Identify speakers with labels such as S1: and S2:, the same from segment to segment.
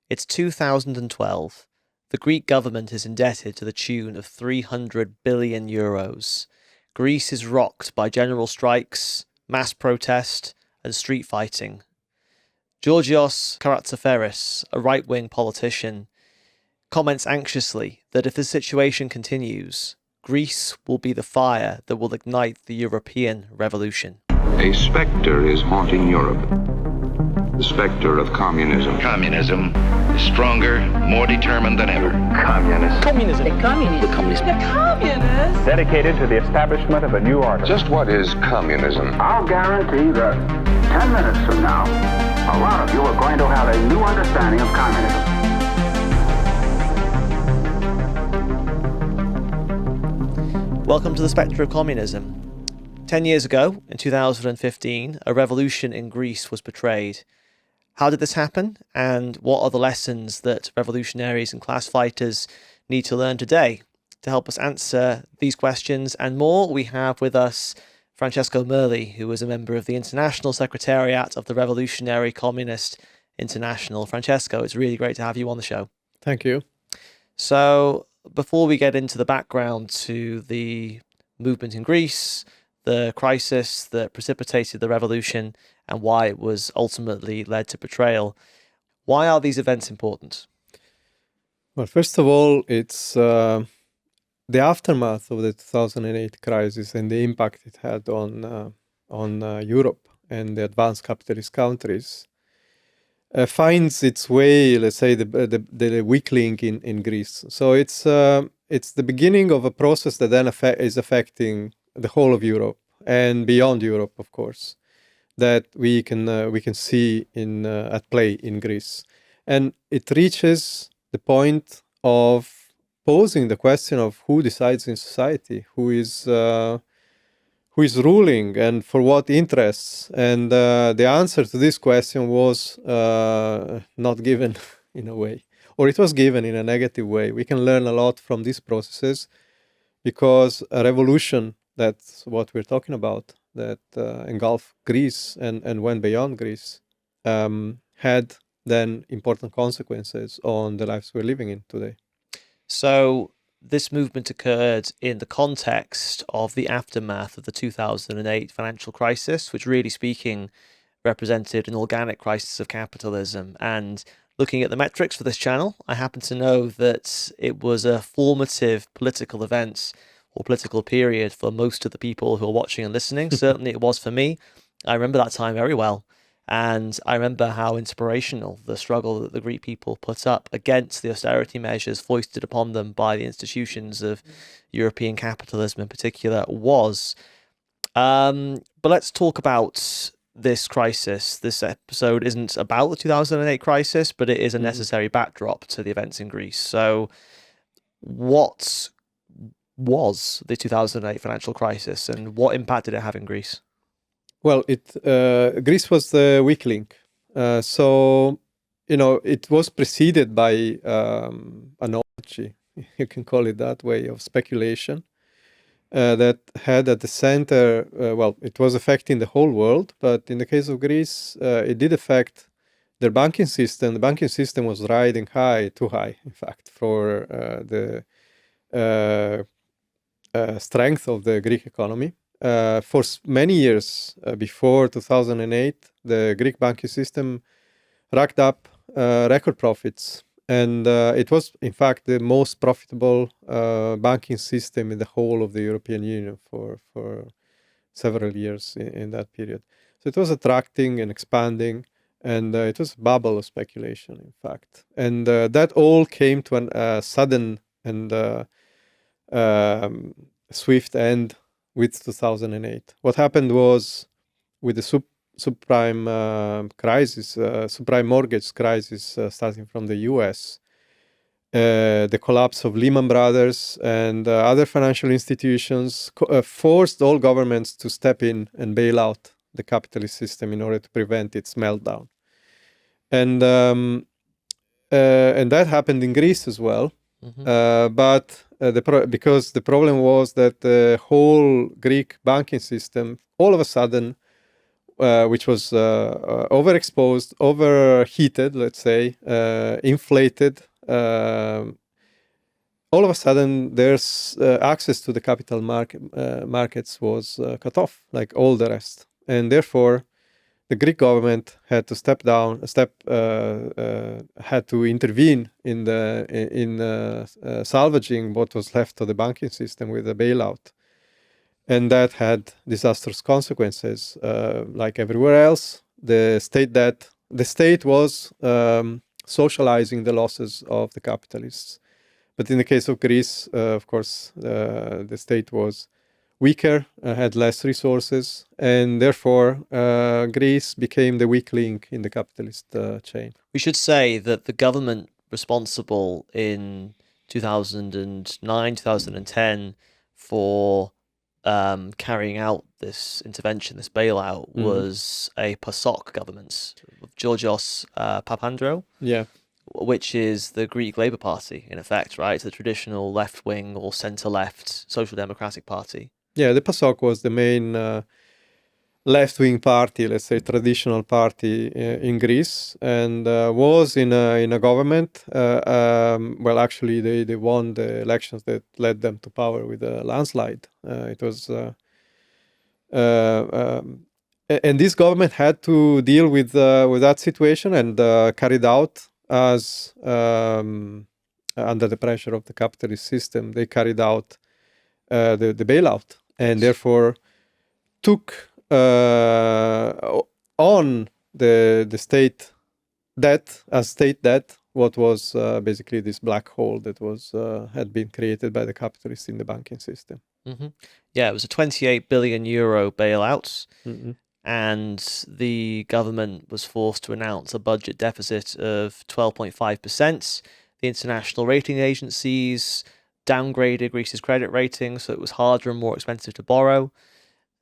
S1: It's 2012. The Greek government is indebted to the tune of 300 billion euros. Greece is rocked by general strikes, mass protest, and street fighting. Georgios Karatsaferis, a right-wing politician, comments anxiously that if the situation continues, Greece will be the fire that will ignite the European revolution.
S2: A spectre is haunting Europe. The spectre of communism.
S3: Communism is stronger, more determined than ever.
S4: Communism.
S5: The communists.
S4: The communists.
S5: The communists.
S6: Dedicated to the establishment of a new order.
S2: Just what is communism?
S7: I'll guarantee that 10 minutes from now, a lot of you are going to have a new understanding of communism.
S1: Welcome to the Spectre of Communism. 10 years ago, in 2015, a revolution in Greece was betrayed. How did this happen, and what are the lessons that revolutionaries and class fighters need to learn today? To help us answer these questions and more, we have with us Francesco Merli, who is a member of the International Secretariat of the Revolutionary Communist International. Francesco, it's really great to have you on the show.
S8: Thank you.
S1: So, before we get into the background to the movement in Greece, the crisis that precipitated the revolution, and why it was ultimately led to betrayal, why are these events important?
S8: Well, first of all, it's the aftermath of the 2008 crisis and the impact it had on Europe and the advanced capitalist countries finds its way, let's say, the weak link in Greece. So it's the beginning of a process that then is affecting the whole of Europe and beyond Europe, of course, that we can see at play in Greece, and it reaches the point of posing the question of who decides in society, who is ruling, and for what interests. And the answer to this question was not given in a way, or it was given in a negative way. We can learn a lot from these processes, because a revolution, that's what we're talking about, that engulfed Greece and went beyond Greece, had then important consequences on the lives we're living in today.
S1: So this movement occurred in the context of the aftermath of the 2008 financial crisis, which, really speaking, represented an organic crisis of capitalism. And looking at the metrics for this channel, I happen to know that it was a formative political event or political period for most of the people who are watching and listening. Certainly it was for me. I remember that time very well. And I remember how inspirational the struggle that the Greek people put up against the austerity measures foisted upon them by the institutions of European capitalism in particular was. But let's talk about this crisis. This episode isn't about the 2008 crisis, but it is a necessary backdrop to the events in Greece. So what was the 2008 financial crisis, and what impact did it have in Greece?
S8: Well, Greece was the weak link. So, it was preceded by an orgy, you can call it that way, of speculation that had at the center, it was affecting the whole world, but in the case of Greece, it did affect their banking system. The banking system was riding high, too high, in fact, for the strength of the Greek economy. For many years before 2008, the Greek banking system racked up record profits. And it was, in fact, the most profitable banking system in the whole of the European Union for several years in that period. So it was attracting and expanding, and it was a bubble of speculation, in fact. And that all came to a sudden and swift end with 2008. What happened was, with the subprime crisis, subprime mortgage crisis starting from the US, the collapse of Lehman Brothers and other financial institutions forced all governments to step in and bail out the capitalist system in order to prevent its meltdown. And that happened in Greece as well. But because the problem was that the whole Greek banking system all of a sudden which was overexposed, overheated, let's say, inflated. All of a sudden, there's access to the capital markets was cut off, like all the rest, and therefore the Greek government had to had to intervene in salvaging what was left of the banking system with a bailout, and that had disastrous consequences. Like everywhere else, the state was socializing the losses of the capitalists. But in the case of Greece, of course, the state was weaker, had less resources, and therefore Greece became the weak link in the capitalist chain.
S1: We should say that the government responsible in 2009, 2010 for carrying out this intervention, this bailout, was a PASOK government of Georgios Papandreou.
S8: Yeah.
S1: Which is the Greek Labour Party, in effect, right? The traditional left-wing or centre-left Social Democratic Party.
S8: Yeah, the PASOK was the main left-wing party, let's say traditional party in Greece, and was in a government. Well, actually, they won the elections that led them to power with a landslide. It was, and this government had to deal with that situation and carried out as under the pressure of the capitalist system, they carried out the bailout, and therefore took on the state debt as state debt, what was basically this black hole that was had been created by the capitalists in the banking system.
S1: Mm-hmm. Yeah, it was a 28 billion euro bailout.
S8: Mm-hmm.
S1: And the government was forced to announce a budget deficit of 12.5%. The international rating agencies downgraded Greece's credit rating, so it was harder and more expensive to borrow.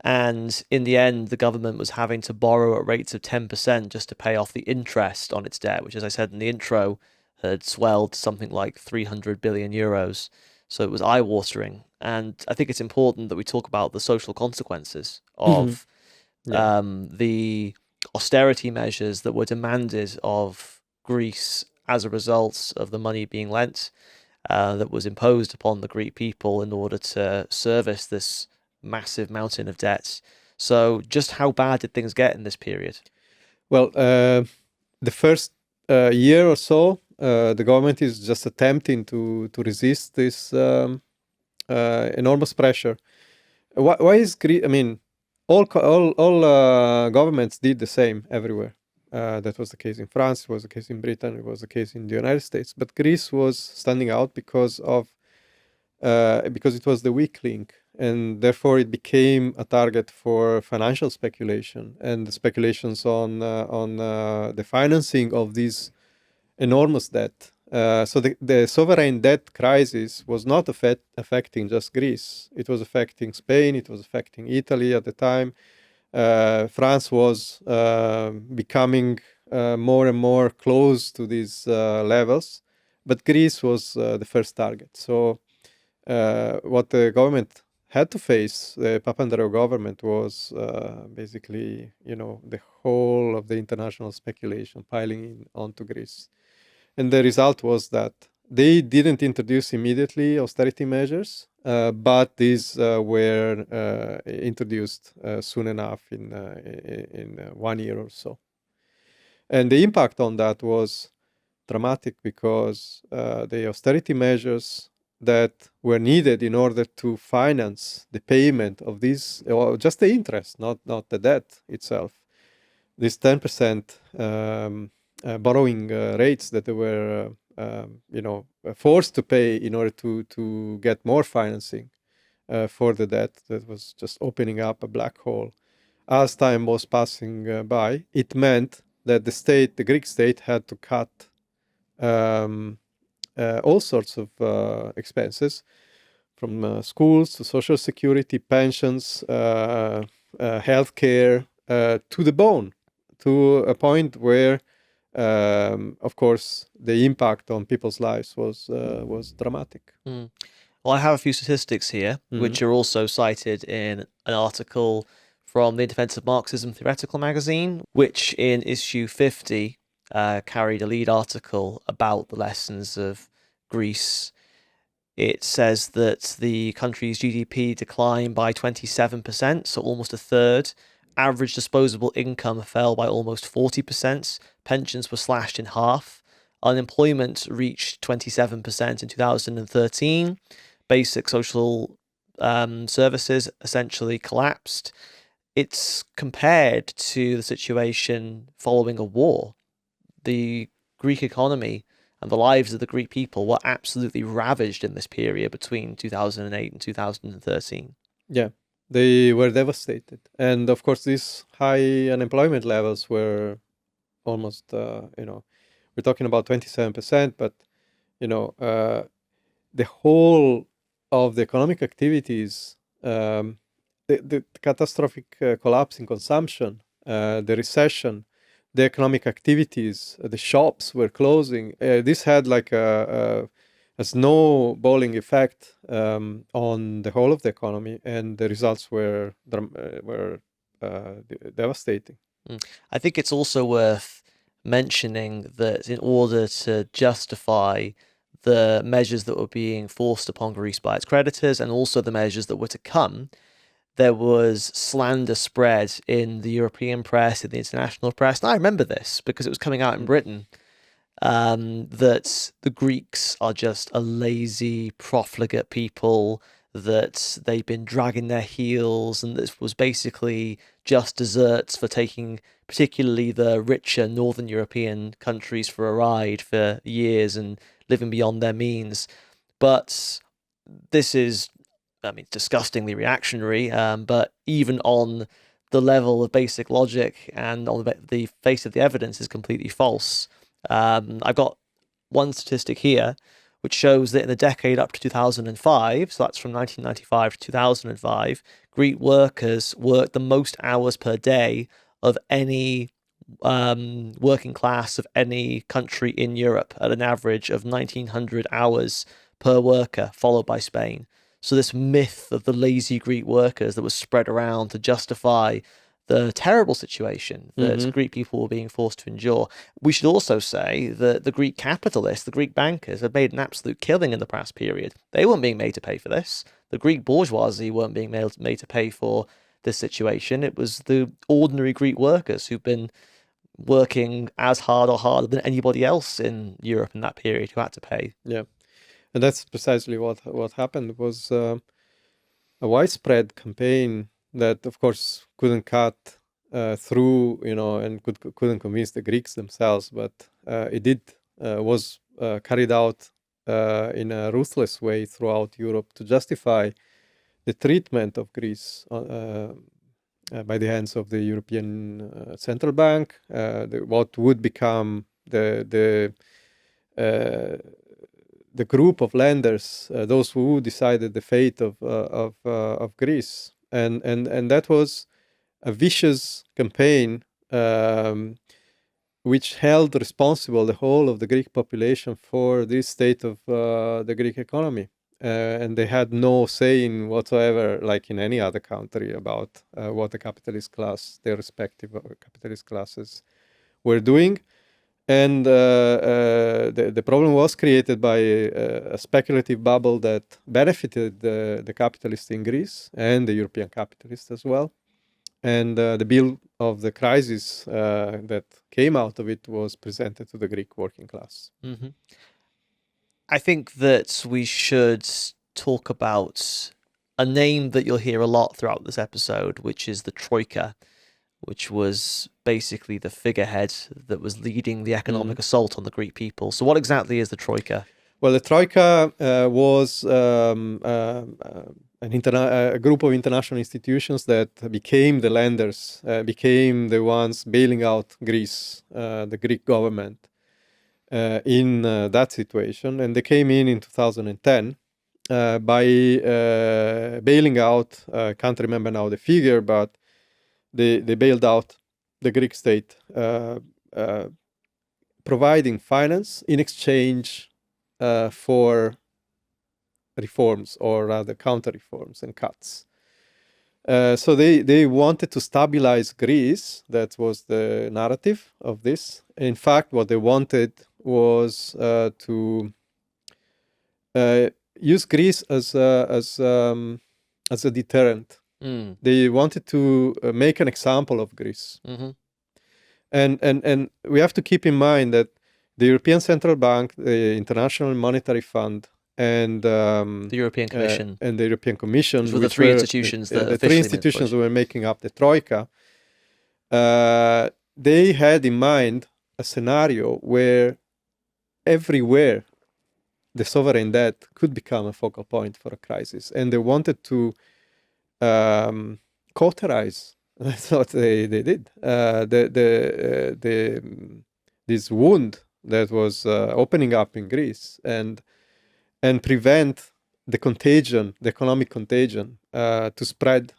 S1: And in the end, the government was having to borrow at rates of 10% just to pay off the interest on its debt, which, as I said in the intro, had swelled to something like 300 billion euros. So it was eye-watering. And I think it's important that we talk about the social consequences of the austerity measures that were demanded of Greece as a result of the money being lent that was imposed upon the Greek people in order to service this massive mountain of debts. So just how bad did things get in this period?
S8: Well, the first year or so, the government is just attempting to resist this enormous pressure. Why is Greece? I mean, all governments did the same everywhere. That was the case in France, it was the case in Britain, it was the case in the United States. But Greece was standing out because it was the weak link, and therefore it became a target for financial speculation and the speculations on the financing of this enormous debt. So the sovereign debt crisis was not affecting just Greece. It was affecting Spain, it was affecting Italy at the time. France was becoming more and more close to these levels, but Greece was the first target. So what the government had to face, the Papandreou government, was basically, the whole of the international speculation piling in onto Greece. And the result was that they didn't introduce immediately austerity measures, but these were introduced soon enough in 1 year or so. And the impact on that was dramatic because the austerity measures that were needed in order to finance the payment of these, or just the interest, not the debt itself, this 10% borrowing rates that they were forced to pay in order to get more financing for the debt that was just opening up a black hole. As time was passing by, it meant that the Greek state had to cut all sorts of expenses, from schools to social security, pensions, healthcare, to the bone, to a point where of course, the impact on people's lives was dramatic.
S1: Mm. Well, I have a few statistics here, which are also cited in an article from the In Defense of Marxism Theoretical magazine, which in issue 50 carried a lead article about the lessons of Greece. It says that the country's GDP declined by 27%, so almost a third. Average disposable income fell by almost 40%. Pensions were slashed in half. Unemployment reached 27% in 2013. Basic social services essentially collapsed. It's compared to the situation following a war. The Greek economy and the lives of the Greek people were absolutely ravaged in this period between 2008 and 2013.
S8: Yeah, they were devastated. And of course, these high unemployment levels were almost, we're talking about 27%, but, the whole of the economic activities, the catastrophic collapse in consumption, the recession, the economic activities, the shops were closing. This had like a snowballing effect on the whole of the economy, and the results were devastating.
S1: I think it's also worth mentioning that in order to justify the measures that were being forced upon Greece by its creditors and also the measures that were to come, there was slander spread in the European press, in the international press. And I remember this because it was coming out in Britain, that the Greeks are just a lazy, profligate people, that they've been dragging their heels, and this was basically just desserts for taking particularly the richer Northern European countries for a ride for years and living beyond their means. But this is, disgustingly reactionary, but even on the level of basic logic and on the face of the evidence is completely false. I've got one statistic here which shows that in the decade up to 2005, so that's from 1995 to 2005, Greek workers worked the most hours per day of any working class of any country in Europe at an average of 1,900 hours per worker, followed by Spain. So this myth of the lazy Greek workers that was spread around to justify the terrible situation that Greek people were being forced to endure. We should also say that the Greek capitalists, the Greek bankers, have made an absolute killing in the past period. They weren't being made to pay for this. The Greek bourgeoisie weren't being made to pay for this situation. It was the ordinary Greek workers who've been working as hard or harder than anybody else in Europe in that period who had to pay.
S8: Yeah, and that's precisely what happened. It was a widespread campaign that, of course, couldn't cut through, and couldn't convince the Greeks themselves, but it was carried out in a ruthless way throughout Europe to justify the treatment of Greece by the hands of the European Central Bank, what would become the group of lenders, those who decided the fate of Greece. And that was a vicious campaign which held responsible the whole of the Greek population for this state of the Greek economy. And they had no say in whatsoever, like in any other country, about what the capitalist class, their respective capitalist classes, were doing. And the problem was created by a speculative bubble that benefited the capitalists in Greece and the European capitalists as well. And the bill of the crisis that came out of it was presented to the Greek working class.
S1: Mm-hmm. I think that we should talk about a name that you'll hear a lot throughout this episode, which is the Troika, which was basically the figurehead that was leading the economic assault on the Greek people. So what exactly is the Troika?
S8: Well, the Troika was a group of international institutions that became the lenders, became the ones bailing out Greece, the Greek government, in that situation. And they came in 2010 by bailing out, I can't remember now the figure, but they bailed out the Greek state, providing finance in exchange for reforms, or rather counter reforms and cuts. So they wanted to stabilize Greece. That was the narrative of this. In fact, what they wanted was to use Greece as a deterrent. They wanted to make an example of Greece. And we have to keep in mind that the European Central Bank, the International Monetary Fund, and
S1: The European Commission.
S8: and the European Commission,
S1: Which were the
S8: which
S1: three
S8: were,
S1: institutions that
S8: the three
S1: officially
S8: institutions
S1: made
S8: were making up the Troika. They had in mind a scenario where everywhere the sovereign debt could become a focal point for a crisis, and they wanted to cauterize. That's what they did. This wound that was opening up in Greece, and prevent the contagion, the economic contagion, to spread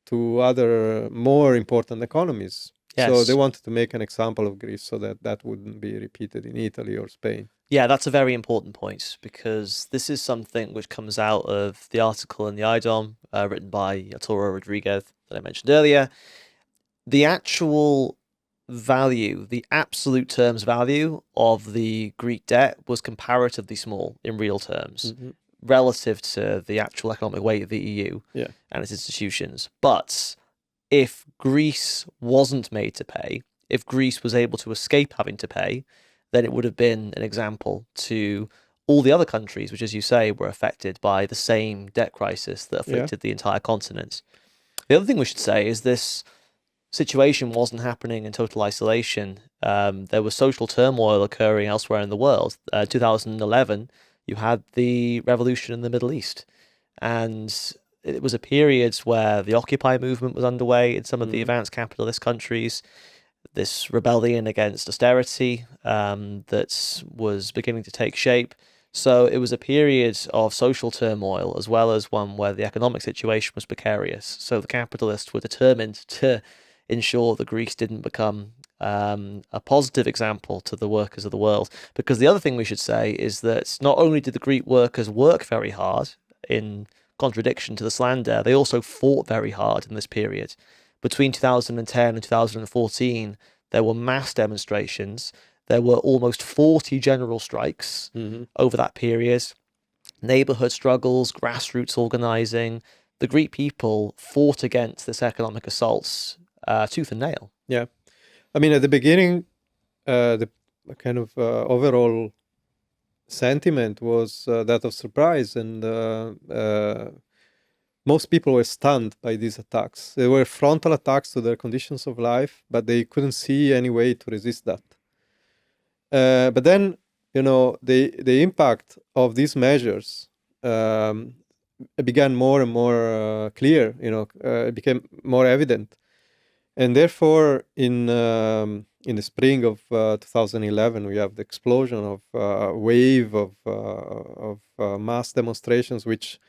S8: to other more important economies.
S1: Yes.
S8: So they wanted to make an example of Greece so that that wouldn't be repeated in Italy or Spain.
S1: Yeah, that's a very important point, because this is something which comes out of the article in the IDOM written by Arturo Rodriguez that I mentioned earlier. The actual value, the absolute terms value of the Greek debt was comparatively small in real terms relative to the actual economic weight of the EU and its institutions. But if Greece wasn't made to pay, if Greece was able to escape having to pay, then it would have been an example to all the other countries, which, as you say, were affected by the same debt crisis that afflicted the entire continent. The other thing we should say is this situation wasn't happening in total isolation. There was social turmoil occurring elsewhere in the world. 2011, you had the revolution in the Middle East, and it was a period where the Occupy movement was underway in some of the advanced capitalist countries. This rebellion against austerity that was beginning to take shape. So it was a period of social turmoil as well as one where the economic situation was precarious. So the capitalists were determined to ensure that Greece didn't become a positive example to the workers of the world. Because the other thing we should say is that not only did the Greek workers work very hard, in contradiction to the slander, they also fought very hard in this period. Between 2010 and 2014, there were mass demonstrations. There were almost 40 general strikes over that period. Neighborhood struggles, grassroots organizing. The Greek people fought against this economic assaults tooth and nail.
S8: Yeah. I mean, at the beginning, the kind of overall sentiment was that of surprise, and most people were stunned by these attacks. They were frontal attacks to their conditions of life, but they couldn't see any way to resist that. But then, the impact of these measures began more and more clear. It became more evident, and therefore, in the spring of 2011, we have the explosion of a wave of mass demonstrations, which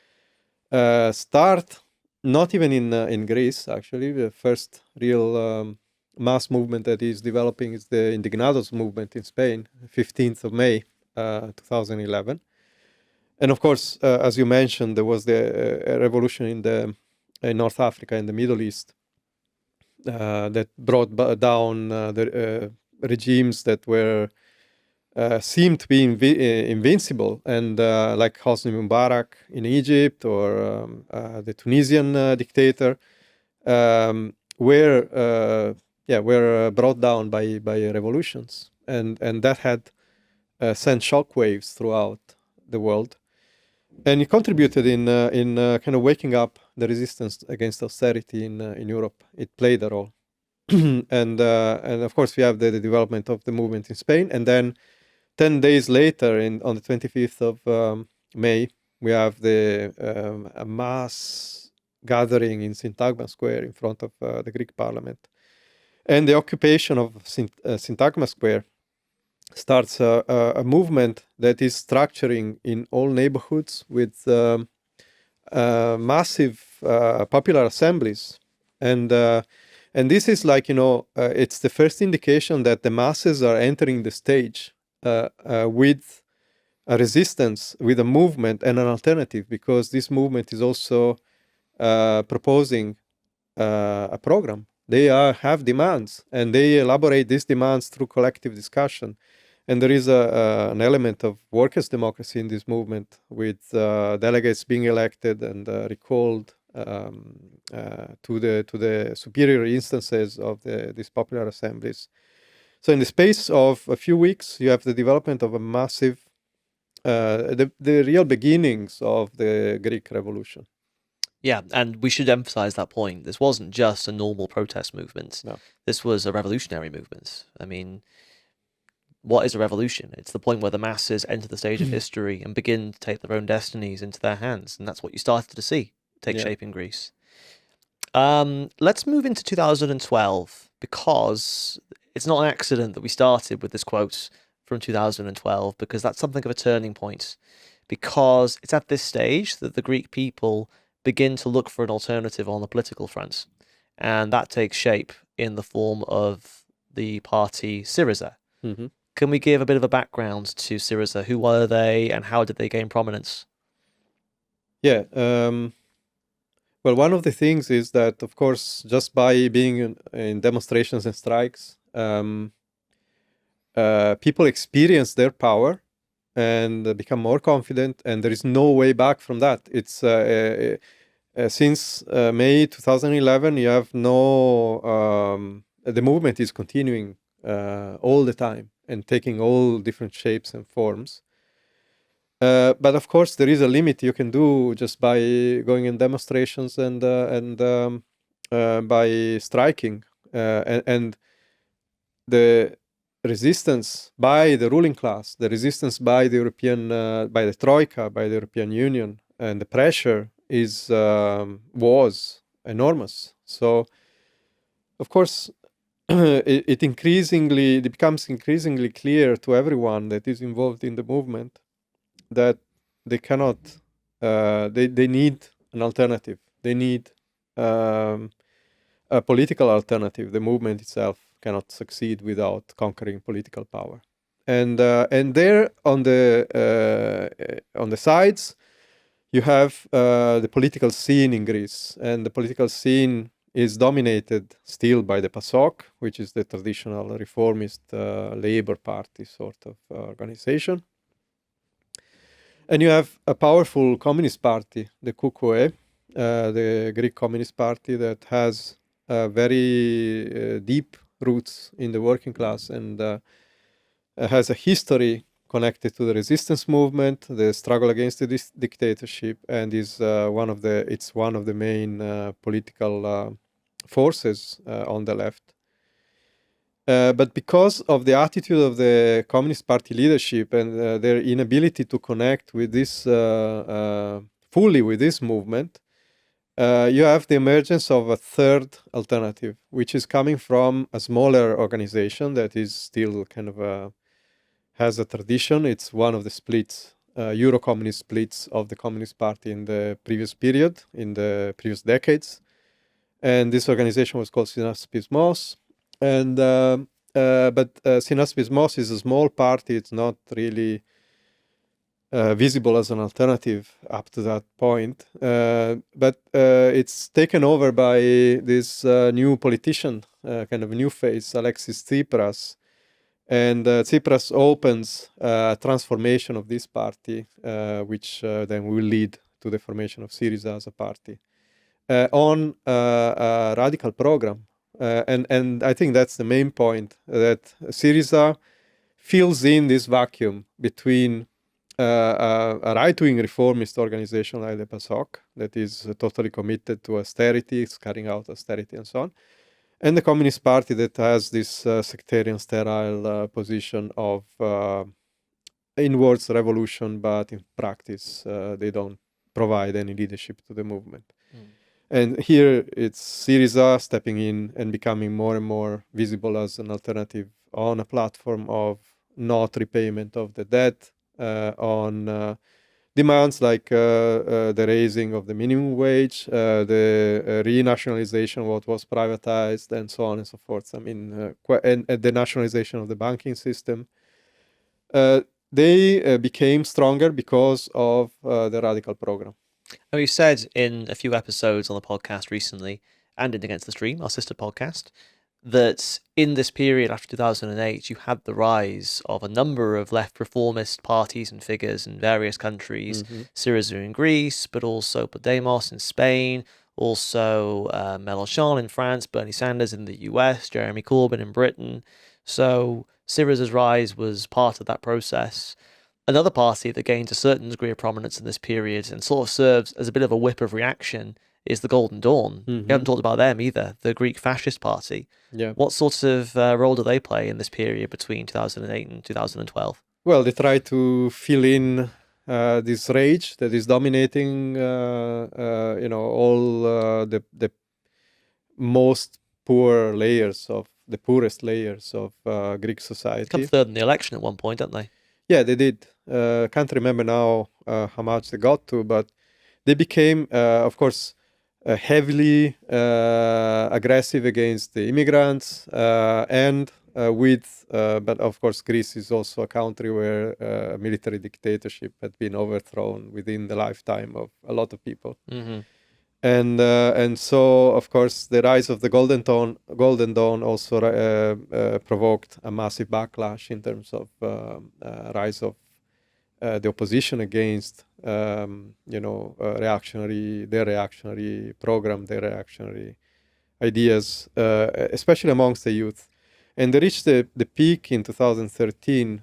S8: start not even in Greece. Actually, the first real mass movement that is developing is the Indignados movement in Spain, 15th of May, 2011. And of course, as you mentioned, there was the revolution in North Africa, in the Middle East, that brought down the regimes that were seemed to be invincible, and like Hosni Mubarak in Egypt, or the Tunisian dictator, were brought down by revolutions, and that had sent shockwaves throughout the world, and it contributed in kind of waking up the resistance against austerity in Europe. It played a role, and of course we have the development of the movement in Spain, and then 10 days later, on the 25th of May, we have a mass gathering in Syntagma Square in front of the Greek parliament. And the occupation of Syntagma Square starts a movement that is structuring in all neighborhoods with massive popular assemblies. And this is like, it's the first indication that the masses are entering the stage with a resistance, with a movement and an alternative, because this movement is also proposing a program. They have demands, and they elaborate these demands through collective discussion. And there is an element of workers' democracy in this movement, with delegates being elected and recalled to the superior instances of these popular assemblies. So in the space of a few weeks, you have the development of a massive, the real beginnings of the Greek Revolution.
S1: Yeah, and we should emphasize that point. This wasn't just a normal protest movement.
S8: No.
S1: This was a revolutionary movement. I mean, what is a revolution? It's the point where the masses enter the stage of history and begin to take their own destinies into their hands. And that's what you started to see take shape in Greece. Let's move into 2012, because it's not an accident that we started with this quote from 2012, because that's something of a turning point. Because it's at this stage that the Greek people begin to look for an alternative on the political front. And that takes shape in the form of the party Syriza.
S8: Mm-hmm.
S1: Can we give a bit of a background to Syriza? Who were they and how did they gain prominence?
S8: Yeah. Well, one of the things is that, of course, just by being in demonstrations and strikes, people experience their power and become more confident, and there is no way back from that. It's since May 2011, you have no. The movement is continuing all the time and taking all different shapes and forms. But of course, there is a limit you can do just by going in demonstrations and by striking, and the resistance by the ruling class, the resistance by the European, by the Troika, by the European Union, and the pressure was enormous. So, of course, it becomes increasingly clear to everyone that is involved in the movement that they cannot, they need an alternative. They need a political alternative. The movement itself cannot succeed without conquering political power. And there on the sides, you have the political scene in Greece, and the political scene is dominated still by the PASOK, which is the traditional reformist labor party sort of organization. And you have a powerful communist party, the KKE, the Greek Communist Party, that has very deep roots in the working class and has a history connected to the resistance movement, the struggle against the dictatorship, and is one of the main political forces on the left. But because of the attitude of the Communist Party leadership and their inability to connect with this fully with this movement, you have the emergence of a third alternative, which is coming from a smaller organization that is still kind of has a tradition. It's one of the splits, Euro-communist splits of the Communist Party in the previous period, in the previous decades. And this organization was called Synaspismos. And but Synaspismos is a small party. It's not really visible as an alternative up to that point. But it's taken over by this new politician, kind of a new face, Alexis Tsipras. And Tsipras opens a transformation of this party, which then will lead to the formation of Syriza as a party, on a radical program. And I think that's the main point, that Syriza fills in this vacuum between a right-wing reformist organization like the PASOK, that is totally committed to austerity, it's carrying out austerity and so on, and the Communist Party that has this sectarian, sterile position of in words revolution, but in practice they don't provide any leadership to the movement. And here it's Syriza stepping in and becoming more and more visible as an alternative on a platform of not repayment of the debt, on demands like the raising of the minimum wage, the renationalization of what was privatized, and so on and so forth. I mean, and the nationalization of the banking system. They became stronger because of the radical program.
S1: And we've said in a few episodes on the podcast recently, and in Against the Stream, our sister podcast, that in this period after 2008, you had the rise of a number of left reformist parties and figures in various countries, Syriza in Greece, but also Podemos in Spain, also Mélenchon in France, Bernie Sanders in the US, Jeremy Corbyn in Britain. So Syriza's rise was part of that process. Another party that gained a certain degree of prominence in this period and sort of serves as a bit of a whip of reaction is the Golden Dawn. We haven't talked about them either, the Greek fascist party.
S8: Yeah.
S1: What sort of role do they play in this period between 2008 and 2012?
S8: Well, they try to fill in this rage that is dominating, all the most poor layers of the poorest layers of Greek society.
S1: Come third in the election at one point, don't they?
S8: Yeah, they did. Can't remember now how much they got to, but they became, of course, heavily aggressive against the immigrants and but of course Greece is also a country where military dictatorship had been overthrown within the lifetime of a lot of people. And so of course the rise of the Golden Dawn also provoked a massive backlash in terms of rise of the opposition against their reactionary program, their reactionary ideas, especially amongst the youth. And they reached the peak in 2013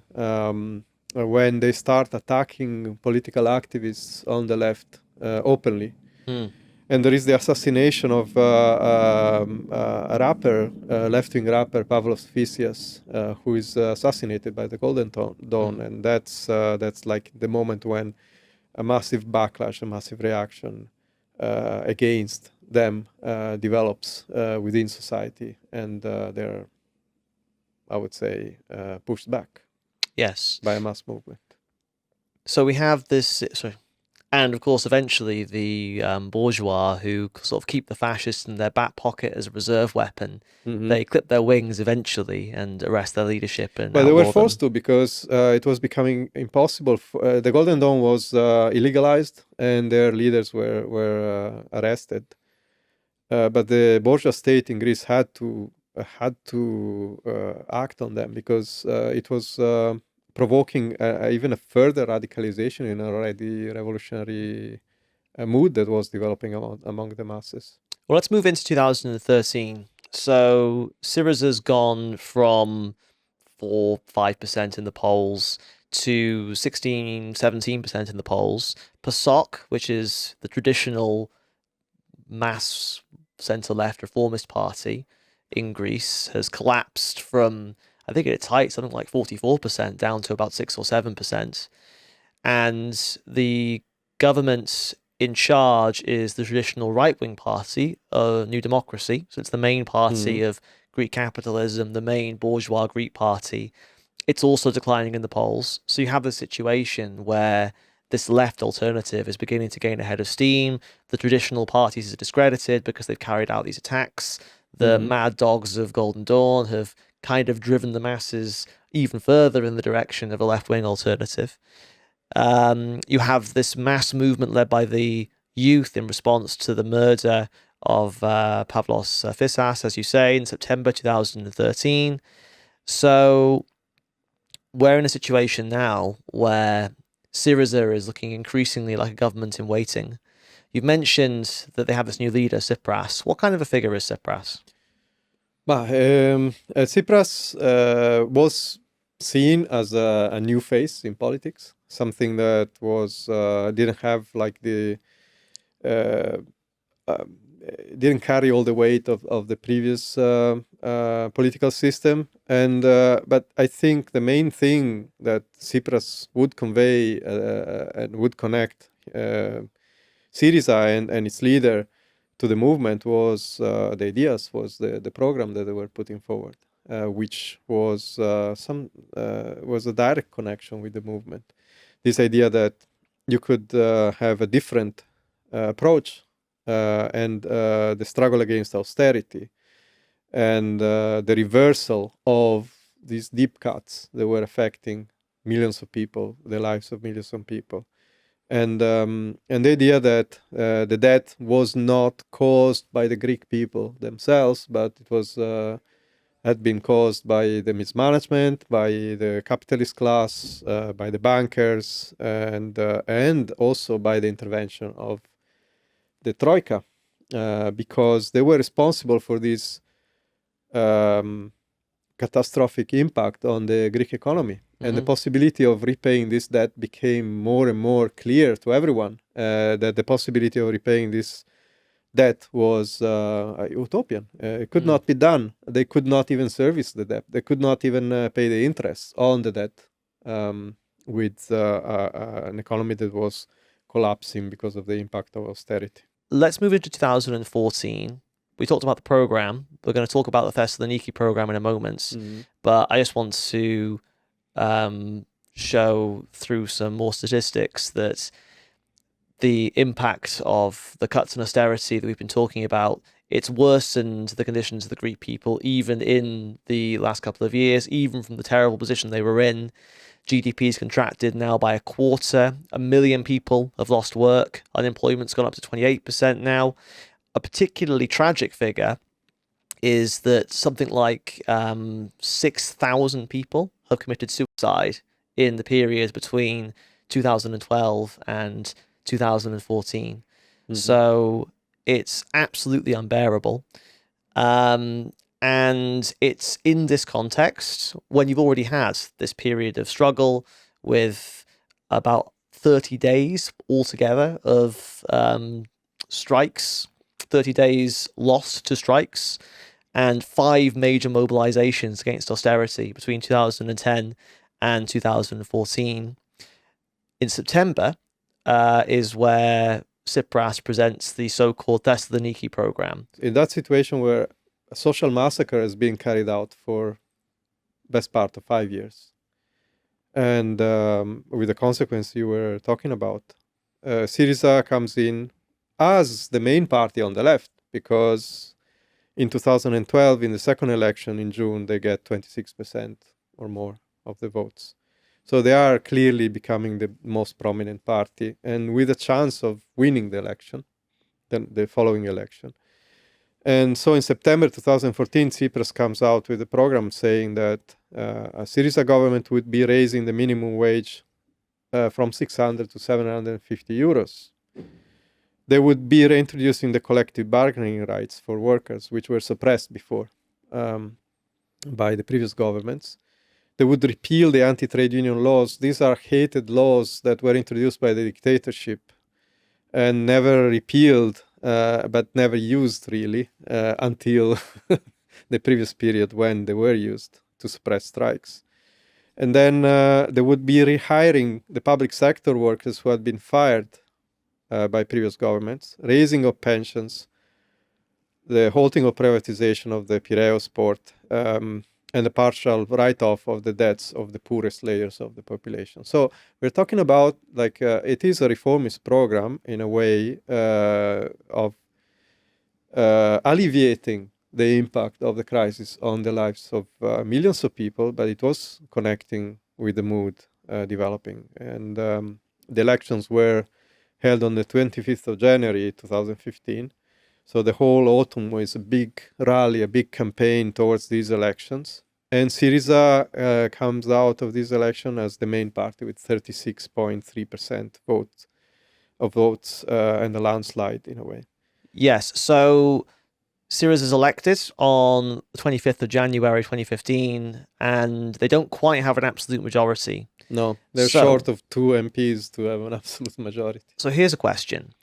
S8: when they start attacking political activists on the left openly. And there is the assassination of a rapper, left-wing rapper, Pavlos Fysias, who is assassinated by the Golden Dawn. And that's like the moment when a massive backlash, a massive reaction against them develops within society. And they're, I would say, pushed back.
S1: Yes.
S8: By a mass movement.
S1: So we have this... And of course, eventually, the bourgeois who sort of keep the fascists in their back pocket as a reserve weapon, they clip their wings eventually and arrest their leadership. And
S8: they were forced to because it was becoming impossible. The Golden Dawn was illegalized and their leaders were arrested. But the bourgeois state in Greece had to act on them because it was provoking even a further radicalization in an already revolutionary mood that was developing among the masses.
S1: Well, let's move into 2013. So Syriza's gone from 4-5% in the polls to 16-17% in the polls. PASOK, which is the traditional mass centre-left reformist party in Greece, has collapsed from, I think at its height, something like 44% down to about 6 or 7%. And the government in charge is the traditional right-wing party, New Democracy. So it's the main party of Greek capitalism, the main bourgeois Greek party. It's also declining in the polls. So you have this situation where this left alternative is beginning to gain a head of steam. The traditional parties are discredited because they've carried out these attacks. The mad dogs of Golden Dawn have kind of driven the masses even further in the direction of a left-wing alternative. You have this mass movement led by the youth in response to the murder of Pavlos Fysias, as you say, in September 2013. So we're in a situation now where Syriza is looking increasingly like a government in waiting. You've mentioned that they have this new leader, Tsipras. What kind of a figure is Tsipras?
S8: Tsipras was seen as a new face in politics, something that was didn't have like the didn't carry all the weight of the previous political system. And but I think the main thing that Tsipras would convey and would connect Syriza and its leader to the movement was the ideas, was the program that they were putting forward, which was was a direct connection with the movement. This idea that you could have a different approach and the struggle against austerity and the reversal of these deep cuts that were affecting millions of people, the lives of millions of people, And the idea that the debt was not caused by the Greek people themselves, but it was had been caused by the mismanagement, by the capitalist class, by the bankers, and also by the intervention of the Troika, because they were responsible for this catastrophic impact on the Greek economy. And the possibility of repaying this debt became more and more clear to everyone, that the possibility of repaying this debt was utopian. It could not be done. They could not even service the debt. They could not even pay the interest on the debt, with an economy that was collapsing because of the impact of austerity.
S1: Let's move into 2014. We talked about the program. We're going to talk about the Thessaloniki program in a moment, but I just want to show through some more statistics that the impact of the cuts and austerity that we've been talking about, it's worsened the conditions of the Greek people, even in the last couple of years, even from the terrible position they were in. GDP is contracted now by a quarter. 1 million people have lost work. Unemployment's gone up to 28% now. A particularly tragic figure is that something like 6,000 people have committed suicide in the period between 2012 and 2014. So it's absolutely unbearable. And it's in this context, when you've already had this period of struggle with about 30 days altogether of strikes, 30 days lost to strikes, and 5 major mobilizations against austerity between 2010 and 2014. In September is where Tsipras presents the so-called Thessaloniki program.
S8: In that situation where a social massacre is being carried out for best part of 5 years, and with the consequence you were talking about, Syriza comes in as the main party on the left, because in 2012, in the second election in June, they get 26% or more of the votes. So they are clearly becoming the most prominent party, and with a chance of winning the election, the following election. And so in September 2014, Tsipras comes out with a program saying that a Syriza government would be raising the minimum wage from 600 to 750 euros. They would be reintroducing the collective bargaining rights for workers, which were suppressed before by the previous governments. They would repeal the anti-trade union laws. These are hated laws that were introduced by the dictatorship and never repealed, but never used really until the previous period when they were used to suppress strikes. And then they would be rehiring the public sector workers who had been fired by previous governments, raising of pensions, the halting of privatization of the Piraeus port, and the partial write-off of the debts of the poorest layers of the population. So we're talking about, like, it is a reformist program in a way of alleviating the impact of the crisis on the lives of millions of people, but it was connecting with the mood developing. And the elections were held on the 25th of January 2015. So the whole autumn was a big rally, a big campaign towards these elections. And Syriza comes out of this election as the main party with 36.3% votes and a landslide in a way.
S1: Yes, so Syriza is elected on the 25th of January 2015, and they don't quite have an absolute majority.
S8: No, they're short of 2 MPs to have an absolute majority.
S1: So here's a question.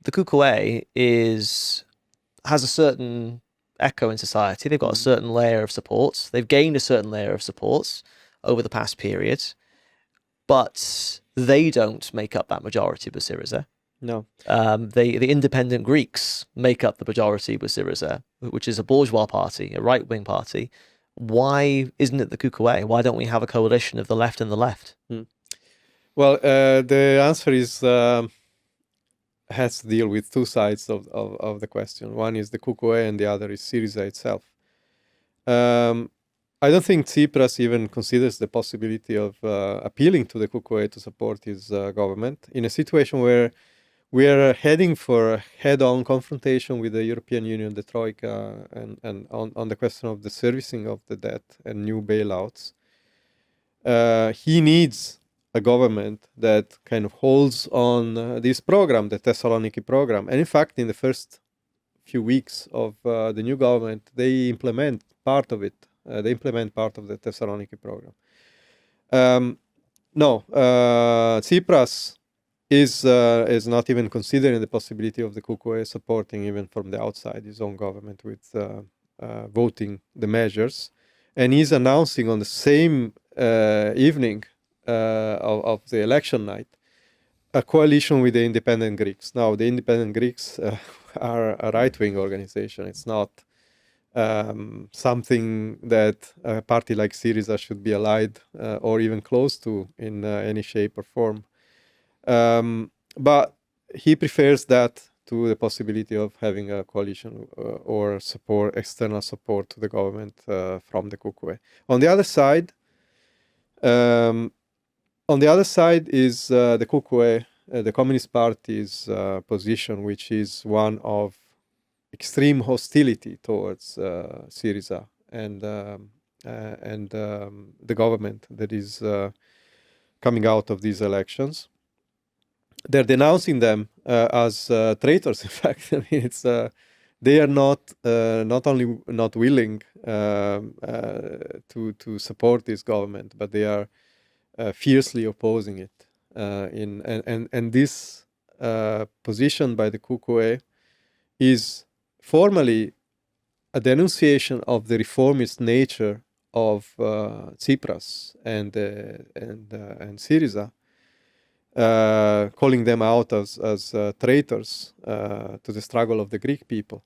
S1: The Kukuē has a certain echo in society. They've got a certain layer of support. They've gained a certain layer of support over the past period, but they don't make up that majority with Syriza.
S8: No.
S1: The independent Greeks make up the majority with Syriza, which is a bourgeois party, a right-wing party. Why isn't it the Kukuē? Why don't we have a coalition of the left and the left?
S8: Well, the answer is has to deal with two sides of the question. One is the Kukuē and the other is Syriza itself. I don't think Tsipras even considers the possibility of appealing to the Kukuwe to support his government in a situation where we are heading for a head-on confrontation with the European Union, the Troika, and on the question of the servicing of the debt and new bailouts. He needs a government that kind of holds on this program, the Thessaloniki program. And in fact, in the first few weeks of the new government, they implement part of it. They implement part of the Thessaloniki program. Tsipras is not even considering the possibility of the Kukuwe supporting even from the outside his own government with voting the measures. And he's announcing on the same evening of the election night a coalition with the independent Greeks. Now, the independent Greeks are a right-wing organization. It's not something that a party like Syriza should be allied or even close to in any shape or form. But he prefers that to the possibility of having a coalition or support, external support to the government from the Kukuwe. On the other side is the Kukuwe, the Communist Party's position, which is one of extreme hostility towards Syriza and the government that is coming out of these elections. They're denouncing them as traitors. In fact, I mean, it's they are not only not willing to support this government, but they are fiercely opposing it. And this position by the Kukuwe is formally a denunciation of the reformist nature of Tsipras and Syriza, calling them out as traitors to the struggle of the Greek people.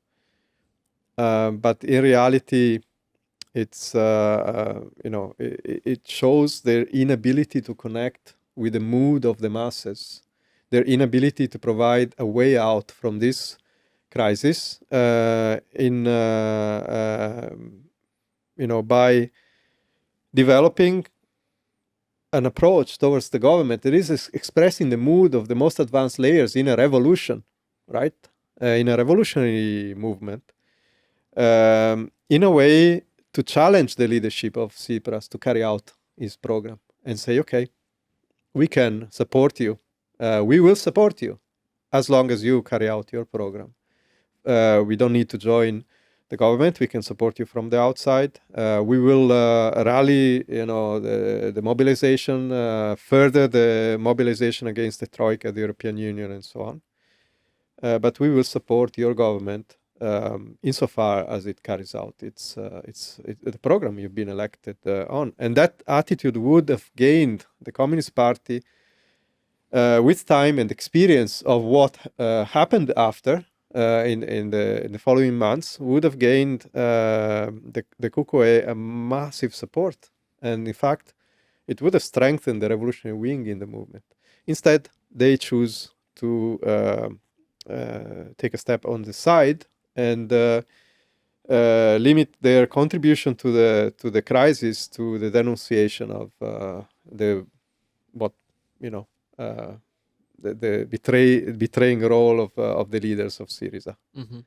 S8: But in reality, it's it shows their inability to connect with the mood of the masses, their inability to provide a way out from this crisis by developing an approach towards the government that is expressing the mood of the most advanced layers in a revolution, right? In a revolutionary movement, in a way to challenge the leadership of Tsipras to carry out his program and say, okay, we can support you. We will support you as long as you carry out your program. We don't need to join the government. We can support you from the outside. We will rally, the mobilization, further the mobilization against the Troika, the European Union, and so on. But we will support your government insofar as it carries out the program you've been elected on. And that attitude would have gained the Communist Party with time and experience of what happened after. In the following months, would have gained the Kukuwe a massive support, and in fact, it would have strengthened the revolutionary wing in the movement. Instead, they choose to take a step on the side and limit their contribution to the crisis to the denunciation of the betraying role of the leaders of Syriza.
S1: Mm-hmm.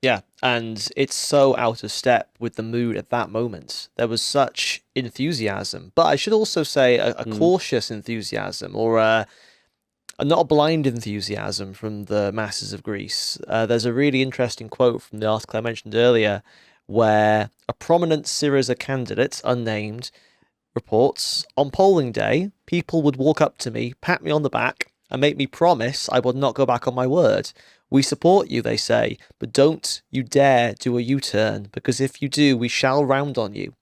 S1: Yeah, and it's so out of step with the mood at that moment. There was such enthusiasm, but I should also say a cautious enthusiasm, or not a blind enthusiasm from the masses of Greece. There's a really interesting quote from the article I mentioned earlier, where a prominent Syriza candidate, unnamed, reports, on polling day, people would walk up to me, pat me on the back, and make me promise I would not go back on my word. We support you, they say, but don't you dare do a U-turn, because if you do, we shall round on you.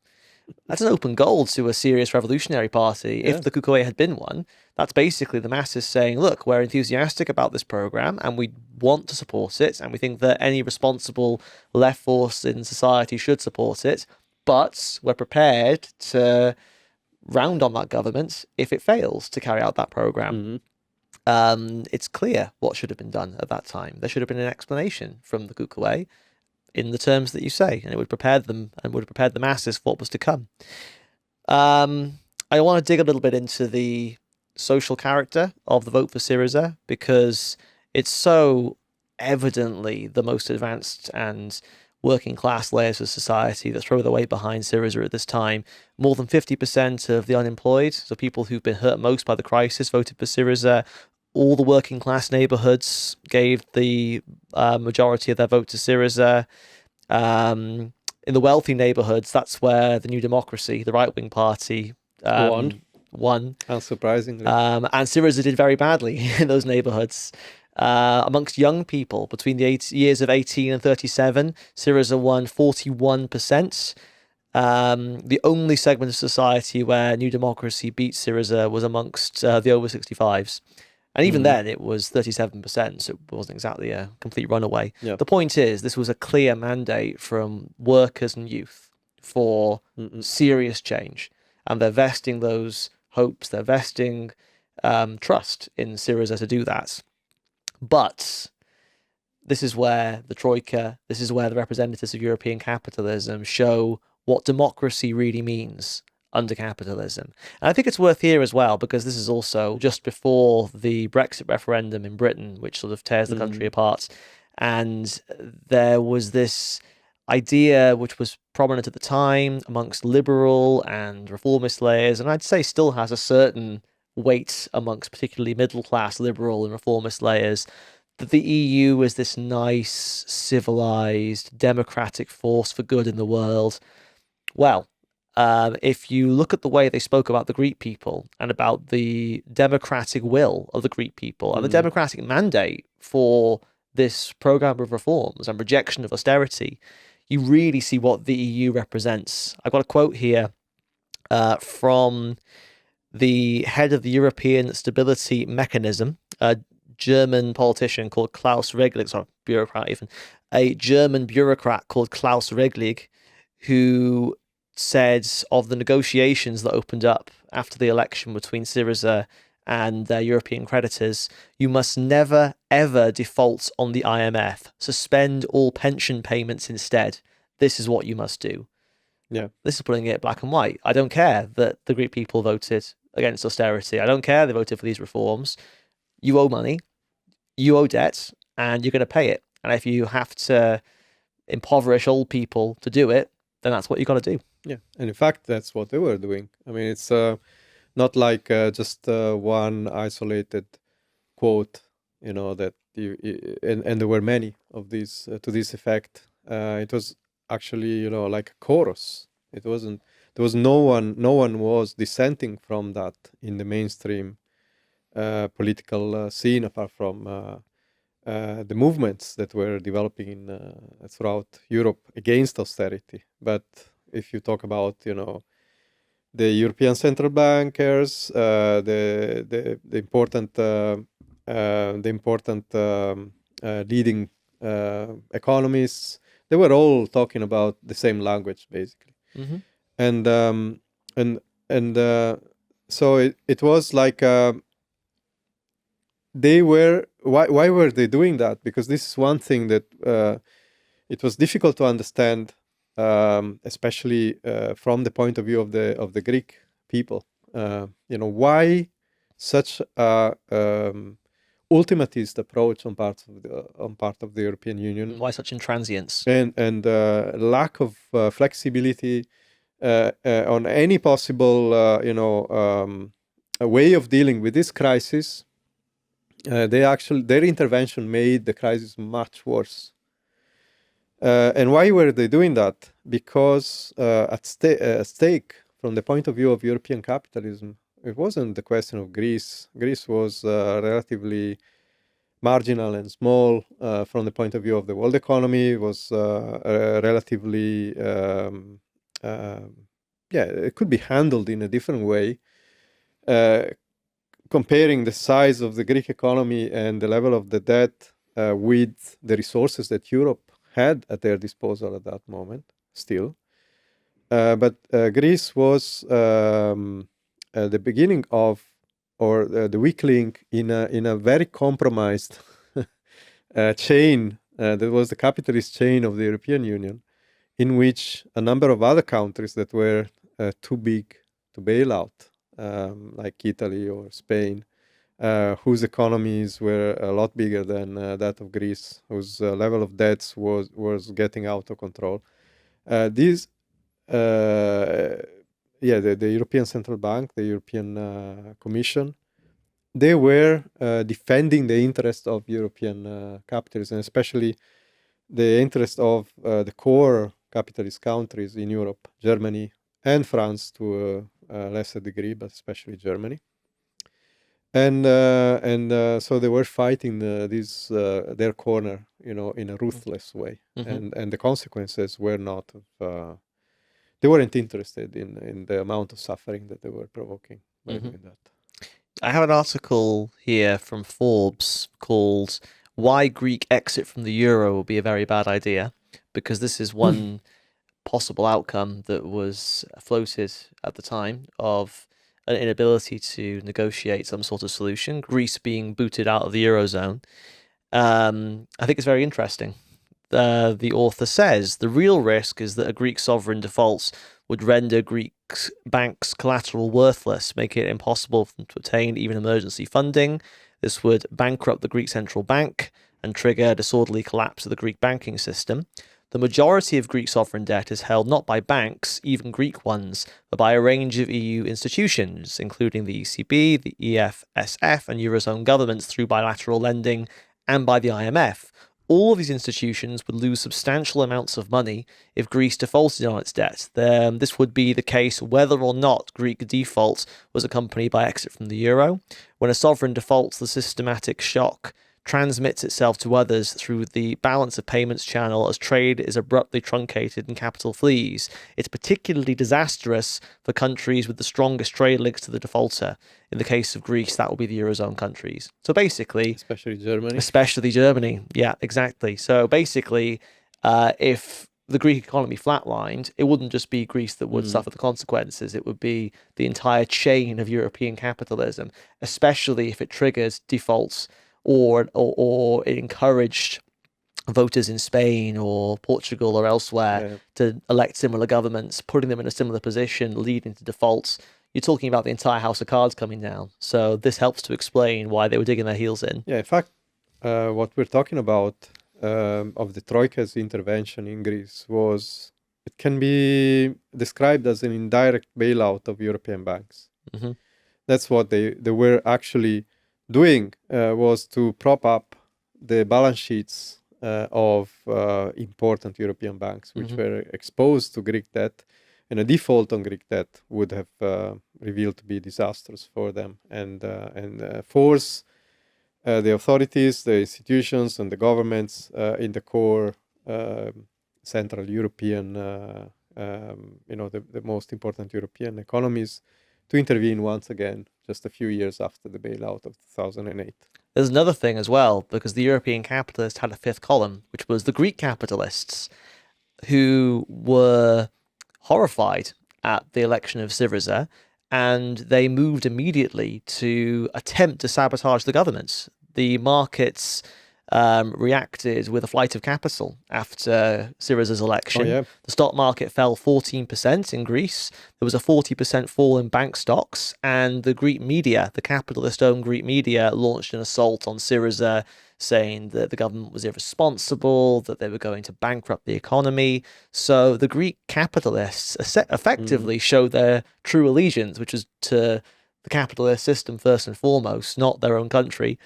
S1: That's an open goal to a serious revolutionary party. Yeah. If the Kukuwe had been one, that's basically the masses saying, look, we're enthusiastic about this program and we want to support it, and we think that any responsible left force in society should support it, but we're prepared to round on that government if it fails to carry out that program. Mm-hmm. It's clear what should have been done at that time. There should have been an explanation from the Kukuwe. in the terms that you say, and it would prepare them and would have prepared the masses for what was to come. I want to dig a little bit into the social character of the vote for Syriza, because it's so evidently the most advanced and working class layers of society that throw their weight behind Syriza at this time. More than 50% of the unemployed, so people who've been hurt most by the crisis, voted for Syriza. All the working class neighbourhoods gave the majority of their vote to Syriza. In the wealthy neighbourhoods, that's where the New Democracy, the right-wing party, won.
S8: Unsurprisingly.
S1: And Syriza did very badly in those neighbourhoods. Amongst young people between the years of 18 and 37, Syriza won 41%. The only segment of society where New Democracy beat Syriza was amongst the over 65s. And even then, it was 37%, so it wasn't exactly a complete runaway.
S8: Yep.
S1: The point is, this was a clear mandate from workers and youth for serious change. And they're vesting those hopes, they're vesting trust in Syriza to do that. But this is where the Troika, this is where the representatives of European capitalism show what democracy really means under capitalism. And I think it's worth here as well, because this is also just before the Brexit referendum in Britain, which sort of tears the country apart. And there was this idea which was prominent at the time amongst liberal and reformist layers, and I'd say still has a certain weight amongst particularly middle-class liberal and reformist layers, that the EU is this nice, civilized, democratic force for good in the world. Well, if you look at the way they spoke about the Greek people and about the democratic will of the Greek people and the democratic mandate for this program of reforms and rejection of austerity, you really see what the EU represents. I've got a quote here from the head of the European Stability Mechanism, a German politician called Klaus Regling, sorry, bureaucrat even, a German bureaucrat called Klaus Regling, who said of the negotiations that opened up after the election between Syriza and their European creditors, you must never, ever default on the IMF. Suspend all pension payments instead. This is what you must do.
S8: Yeah.
S1: This is putting it black and white. I don't care that the Greek people voted against austerity. I don't care they voted for these reforms. You owe money, you owe debt, and you're going to pay it. And if you have to impoverish old people to do it, then that's what you got to do.
S8: Yeah, and in fact, that's what they were doing. I mean, it's not like just one isolated quote, you know, that and there were many of these to this effect. It was actually, you know, like a chorus. It wasn't. There was no one was dissenting from that in the mainstream political scene, apart from the movements that were developing throughout Europe against austerity. But if you talk about, you know, the European central bankers, the important leading economists, they were all talking about the same language, basically. So it was like they were. Why were they doing that? Because this is one thing that it was difficult to understand, especially from the point of view of the Greek people. You know, why such a ultimatist approach on part of the European Union?
S1: Why such intransience?
S8: And lack of flexibility on any possible, a way of dealing with this crisis. Their intervention made the crisis much worse. And why were they doing that? Because at stake, from the point of view of European capitalism, it wasn't the question of Greece. Greece was relatively marginal and small from the point of view of the world economy. It was relatively, it could be handled in a different way. Comparing the size of the Greek economy and the level of the debt with the resources that Europe had at their disposal at that moment, still. But Greece was the beginning of, or the weak link in a very compromised chain There was the capitalist chain of the European Union, in which a number of other countries that were too big to bail out, like Italy or Spain, whose economies were a lot bigger than that of Greece, whose level of debts was getting out of control. The European Central Bank, the European Commission, they were defending the interest of European capitalism, especially the interest of the core capitalist countries in Europe, Germany and France to a lesser degree, but especially Germany. And so they were fighting their corner, in a ruthless way. And the consequences were not they weren't interested in the amount of suffering that they were provoking by doing that.
S1: I have an article here from Forbes called "Why Greek Exit from the Euro Will Be a Very Bad Idea," because this is one possible outcome that was floated at the time of an inability to negotiate some sort of solution, Greece being booted out of the Eurozone. I think it's very interesting. The author says the real risk is that a Greek sovereign defaults would render Greek banks' collateral worthless, making it impossible for them to obtain even emergency funding. This would bankrupt the Greek central bank and trigger a disorderly collapse of the Greek banking system. The majority of Greek sovereign debt is held not by banks, even Greek ones, but by a range of EU institutions, including the ECB, the EFSF, and Eurozone governments through bilateral lending, and by the IMF. All of these institutions would lose substantial amounts of money if Greece defaulted on its debt. This would be the case whether or not Greek default was accompanied by exit from the euro. When a sovereign defaults, the systematic shock transmits itself to others through the balance of payments channel as trade is abruptly truncated and capital flees. It's particularly disastrous for countries with the strongest trade links to the defaulter. In the case of Greece, that will be the Eurozone countries. So basically...
S8: Especially Germany.
S1: Especially Germany, yeah, exactly. So basically, if the Greek economy flatlined, it wouldn't just be Greece that would suffer the consequences. It would be the entire chain of European capitalism, especially if it triggers defaults or it encouraged voters in Spain or Portugal or elsewhere to elect similar governments, putting them in a similar position, leading to defaults. You're talking about the entire house of cards coming down. So this helps to explain why they were digging their heels in.
S8: Yeah, in fact, what we're talking about of the Troika's intervention in Greece it can be described as an indirect bailout of European banks. That's what they were actually doing, was to prop up the balance sheets of important European banks, which were exposed to Greek debt, and a default on Greek debt would have revealed to be disastrous for them, and force the authorities, the institutions, and the governments in the core Central European, the most important European economies, to intervene once again, just a few years after the bailout of 2008.
S1: There's another thing as well, because the European capitalists had a fifth column, which was the Greek capitalists, who were horrified at the election of Syriza, and they moved immediately to attempt to sabotage the government. The markets reacted with a flight of capital after Syriza's election. The stock market fell 14% in Greece. There was a 40% fall in bank stocks, and the Greek media, the capitalist-owned Greek media, launched an assault on Syriza, saying that the government was irresponsible, that they were going to bankrupt the economy. So the Greek capitalists effectively showed their true allegiance, which was to the capitalist system first and foremost, not their own country,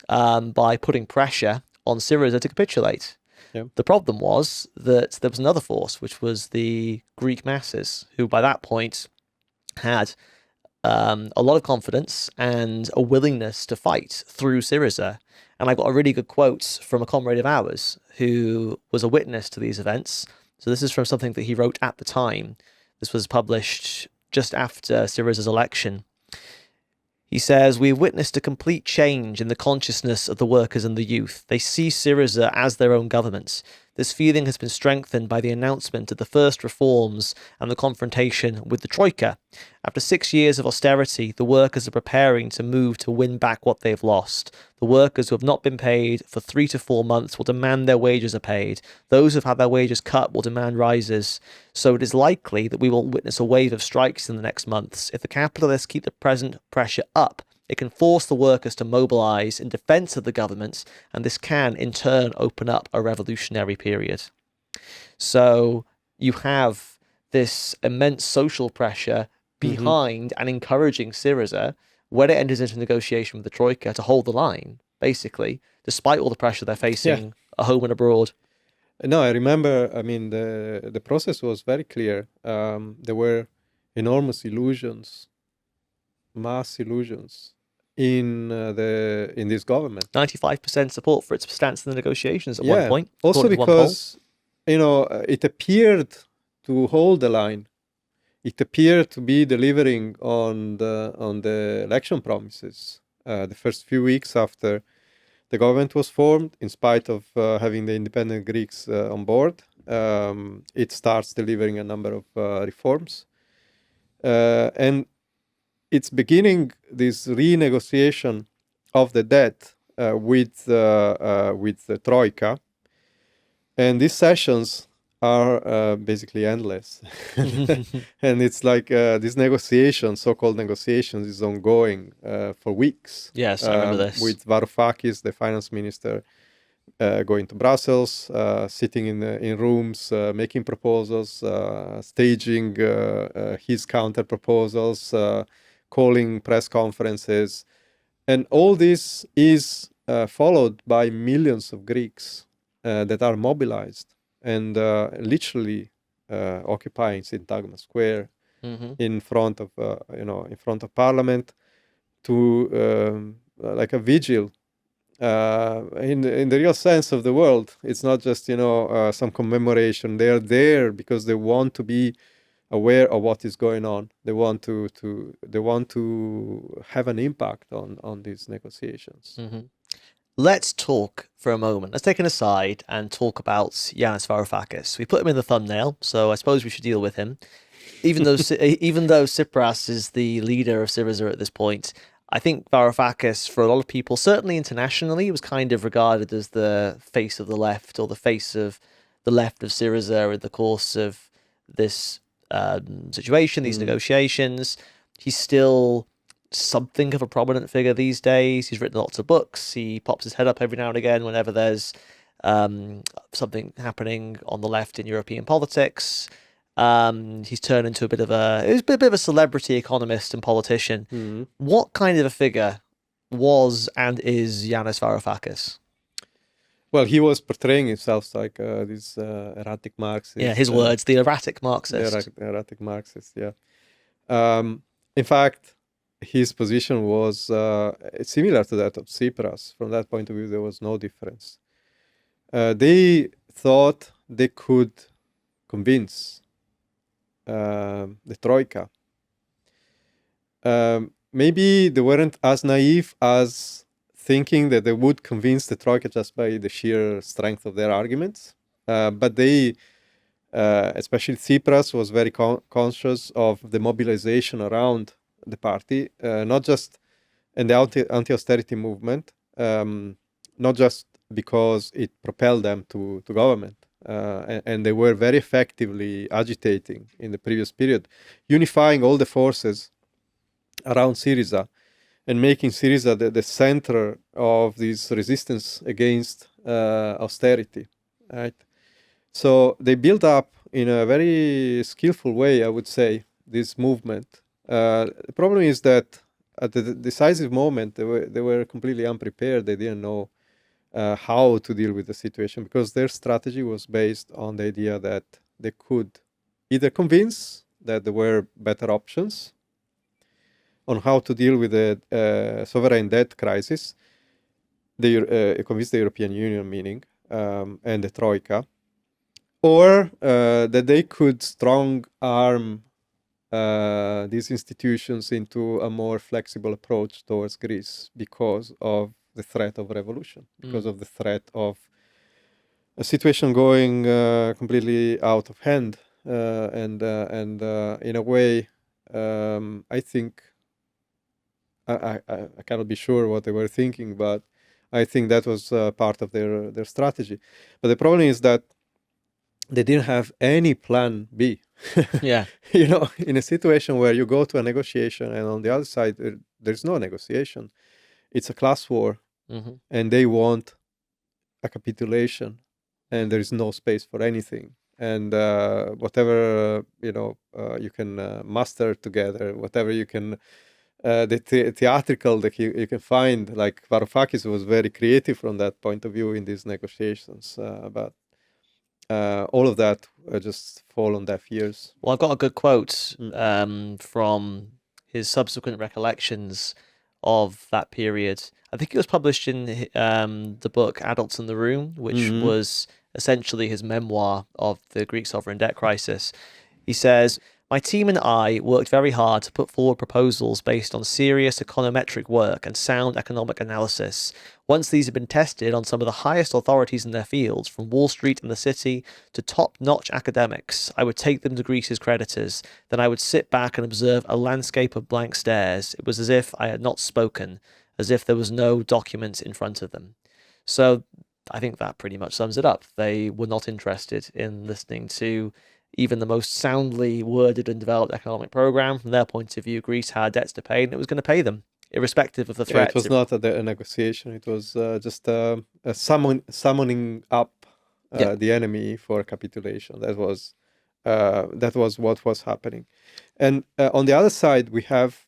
S1: by putting pressure on Syriza to capitulate. The problem was that there was another force, which was the Greek masses, who by that point had a lot of confidence and a willingness to fight through Syriza. And I got a really good quote from a comrade of ours who was a witness to these events. So this is from something that he wrote at the time. This was published just after Syriza's election. He says, "We have witnessed a complete change in the consciousness of the workers and the youth. They see Syriza as their own government. This feeling has been strengthened by the announcement of the first reforms and the confrontation with the Troika. After 6 years of austerity, the workers are preparing to move to win back what they've lost. The workers who have not been paid for 3 to 4 months will demand their wages are paid. Those who have had their wages cut will demand rises. So it is likely that we will witness a wave of strikes in the next months. If the capitalists keep the present pressure up, it can force the workers to mobilise in defence of the governments, and this can, in turn, open up a revolutionary period. So you have this immense social pressure behind and encouraging Syriza when it enters into negotiation with the Troika to hold the line, basically, despite all the pressure they're facing at home and abroad.
S8: No, I remember, I mean, the process was very clear. There were enormous illusions, mass illusions in this government.
S1: 95% support for its stance in the negotiations at one point.
S8: Also because, it appeared to hold the line. It appeared to be delivering on the election promises. The first few weeks after the government was formed, in spite of having the independent Greeks on board, it starts delivering a number of reforms. And it's beginning this renegotiation of the debt with the Troika. And these sessions are basically endless. And it's like this negotiation, so-called negotiations, is ongoing for weeks.
S1: Yes, I remember this.
S8: With Varoufakis, the finance minister, going to Brussels, sitting in rooms, making proposals, staging his counter proposals, calling press conferences. And all this is followed by millions of Greeks that are mobilized and literally occupying Syntagma Square in front of Parliament to like a vigil. In the real sense of the world, it's not just some commemoration. They are there because they want to be aware of what is going on. They want to have an impact on these negotiations.
S1: Let's talk for a moment. Let's take an aside and talk about Yanis Varoufakis. We put him in the thumbnail, so I suppose we should deal with him. Even though Tsipras is the leader of Syriza at this point, I think Varoufakis, for a lot of people, certainly internationally, was kind of regarded as the face of the left or the face of the left of Syriza in the course of this situation, these negotiations. He's still something of a prominent figure these days. He's written lots of books. He pops his head up every now and again whenever there's something happening on the left in European politics. He's turned into a bit of a celebrity economist and politician. What kind of a figure was and is Yanis Varoufakis?
S8: Well, he was portraying himself like this erratic Marxist.
S1: Yeah, his words, the erratic Marxist.
S8: The erratic Marxist, yeah. In fact, his position was similar to that of Tsipras. From that point of view, there was no difference. They thought they could convince the Troika. Maybe they weren't as naive as thinking that they would convince the Troika just by the sheer strength of their arguments. But they, especially Tsipras, was very conscious of the mobilization around the party, not just in the anti-austerity movement, not just because it propelled them to government. And they were very effectively agitating in the previous period, unifying all the forces around Syriza and making Syriza the center of this resistance against austerity, right? So they built up in a very skillful way, I would say, this movement. The problem is that at the decisive moment, they were completely unprepared. They didn't know how to deal with the situation because their strategy was based on the idea that they could either convince that there were better options on how to deal with the sovereign debt crisis, convince the European Union, meaning, and the Troika, or that they could strong arm these institutions into a more flexible approach towards Greece because of the threat of revolution, because of the threat of a situation going completely out of hand, and in a way, I think I cannot be sure what they were thinking, but I think that was part of their strategy. But the problem is that they didn't have any plan B.
S1: Yeah.
S8: You know, in a situation where you go to a negotiation and on the other side there's no negotiation, it's a class war,
S1: Hmm.
S8: and they want a capitulation, and there is no space for anything. And whatever you can muster together, whatever you can, the theatrical that you can find, like Varoufakis was very creative from that point of view in these negotiations, but all of that just fall on deaf ears.
S1: Well, I've got a good quote from his subsequent recollections of that period. I think it was published in the book Adults in the Room, which was essentially his memoir of the Greek sovereign debt crisis. He says, "My team and I worked very hard to put forward proposals based on serious econometric work and sound economic analysis. Once these had been tested on some of the highest authorities in their fields, from Wall Street and the city to top-notch academics, I would take them to Greece's creditors. Then I would sit back and observe a landscape of blank stares. It was as if I had not spoken, as if there was no document in front of them." So I think that pretty much sums it up. They were not interested in listening to even the most soundly worded and developed economic program. From their point of view, Greece had debts to pay and it was going to pay them, irrespective of the
S8: Yeah,
S1: threat.
S8: it was not a negotiation. It was just a summoning up the enemy for capitulation. That was what was happening. And on the other side, we have,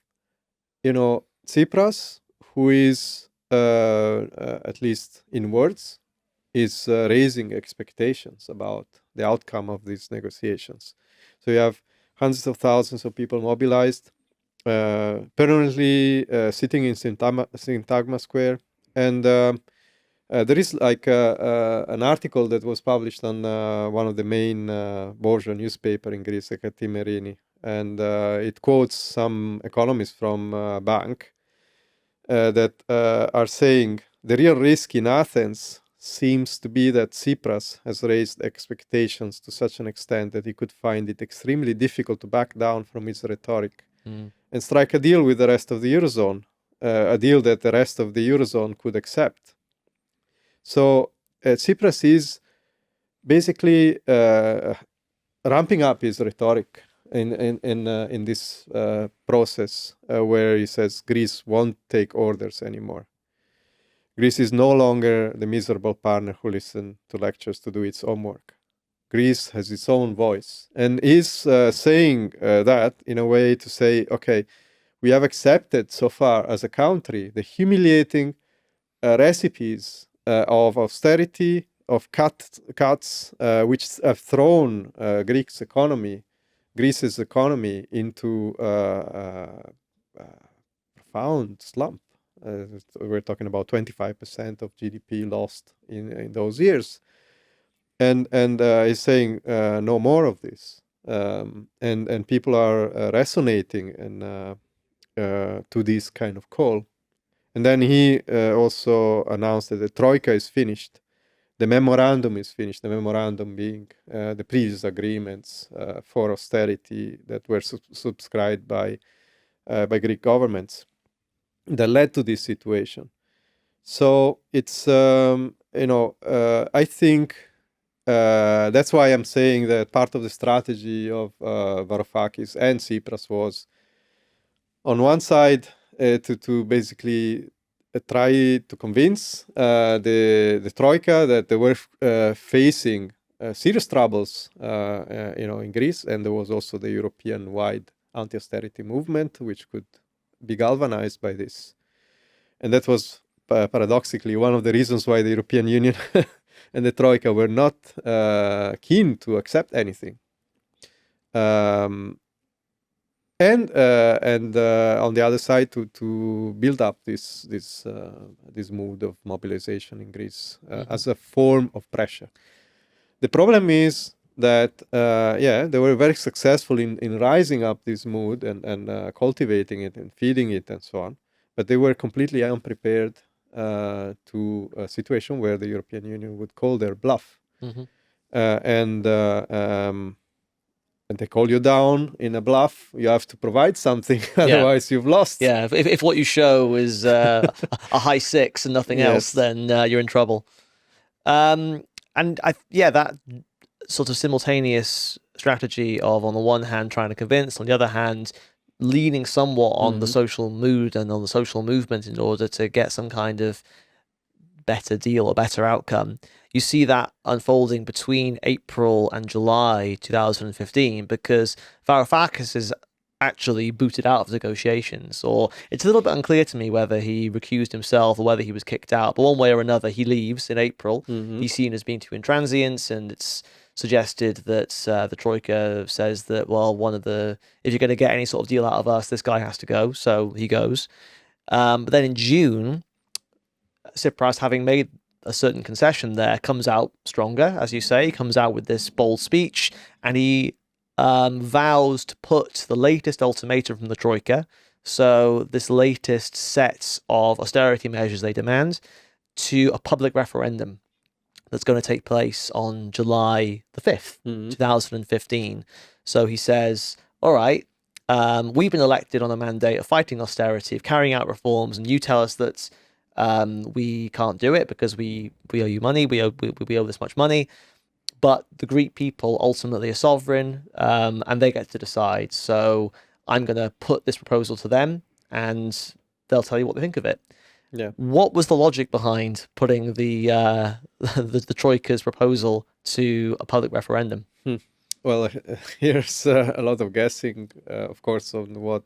S8: Tsipras, who is at least in words, is raising expectations about the outcome of these negotiations. So you have hundreds of thousands of people mobilized, permanently sitting in Syntagma Square. And there is like an article that was published on one of the main bourgeois newspaper in Greece, Merini, and it quotes some economists from Bank that are saying the real risk in Athens seems to be that Tsipras has raised expectations to such an extent that he could find it extremely difficult to back down from his rhetoric and strike a deal with the rest of the Eurozone, a deal that the rest of the Eurozone could accept. So Tsipras is basically ramping up his rhetoric in this process where he says Greece won't take orders anymore. Greece is no longer the miserable partner who listens to lectures to do its homework. Greece has its own voice, and is saying that in a way to say, okay, we have accepted so far as a country the humiliating recipes of austerity, of cuts, which have thrown Greece's economy into profound slump. We're talking about 25% of GDP lost in those years, and is saying no more of this, and people are resonating and to this kind of call. And then he also announced that the Troika is finished, the memorandum is finished. The memorandum being the previous agreements for austerity that were subscribed by Greek governments, that led to this situation. So it's I think that's why I'm saying that part of the strategy of Varoufakis and Tsipras was, on one side, to basically try to convince the Troika that they were facing serious troubles, in Greece, and there was also the European-wide anti-austerity movement, which could be galvanized by this. And that was paradoxically one of the reasons why the European Union and the Troika were not keen to accept anything. And on the other side, to build up this mood of mobilization in Greece as a form of pressure. The problem is that they were very successful in rising up this mood and cultivating it and feeding it and so on, but they were completely unprepared to a situation where the European Union would call their bluff. and they call you down in a bluff. You have to provide something, otherwise you've lost.
S1: Yeah, if what you show is a high 6 and nothing else,
S8: Yes.
S1: then you're in trouble. And that sort of simultaneous strategy of, on the one hand, trying to convince, on the other hand, leaning somewhat on the social mood and on the social movement in order to get some kind of better deal or better outcome. You see that unfolding between April and July 2015, because Varoufakis is actually booted out of negotiations, or it's a little bit unclear to me whether he recused himself or whether he was kicked out, but one way or another he leaves in April. He's seen as being too intransigent, and it's suggested that the Troika says that, well, if you're going to get any sort of deal out of us, this guy has to go, so he goes. But then in June, Tsipras, having made a certain concession there, comes out stronger, as you say, comes out with this bold speech, and he vows to put the latest ultimatum from the Troika, so this latest set of austerity measures they demand, to a public referendum that's going to take place on July the 5th, 2015. So he says, all right, we've been elected on a mandate of fighting austerity, of carrying out reforms, and you tell us that we can't do it because we owe you money, we owe this much money. But the Greek people ultimately are sovereign, and they get to decide. So I'm going to put this proposal to them, and they'll tell you what they think of it.
S8: Yeah.
S1: What was the logic behind putting the Troika's proposal to a public referendum?
S8: Well, here's a lot of guessing, of course, on what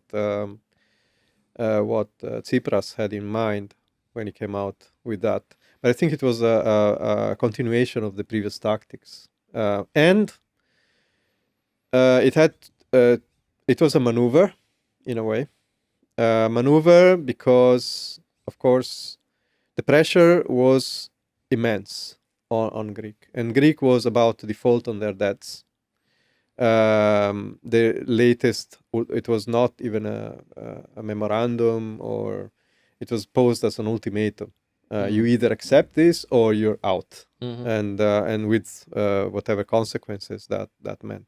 S8: Tsipras had in mind when he came out with that. But I think it was a continuation of the previous tactics, and it was a maneuver, in a way, maneuver because, of course, the pressure was immense on Greek, and Greek was about to default on their debts. The latest, it was not even a memorandum, or it was posed as an ultimatum. You either accept this or you're out, and with whatever consequences that meant.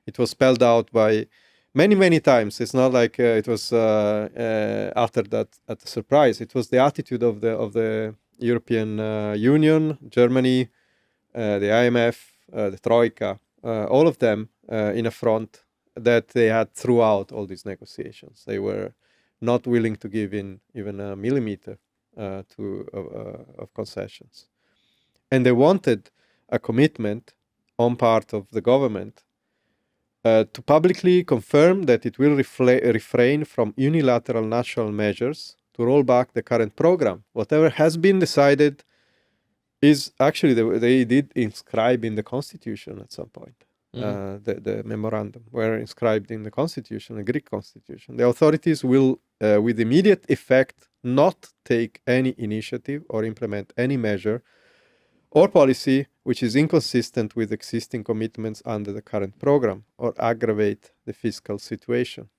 S8: It was spelled out by many times. It's not like it was after that at the surprise. It was the attitude of the European Union, Germany, the IMF, the Troika, all of them in a front that they had throughout all these negotiations. They were not willing to give in even a millimeter of concessions, and they wanted a commitment on part of the government to publicly confirm that it will refrain from unilateral national measures to roll back the current program. Whatever has been decided is actually they did inscribe in the constitution at some point. The memorandum were inscribed in the constitution, the Greek constitution. The authorities will, with immediate effect, not take any initiative or implement any measure or policy which is inconsistent with existing commitments under the current program or aggravate the fiscal situation.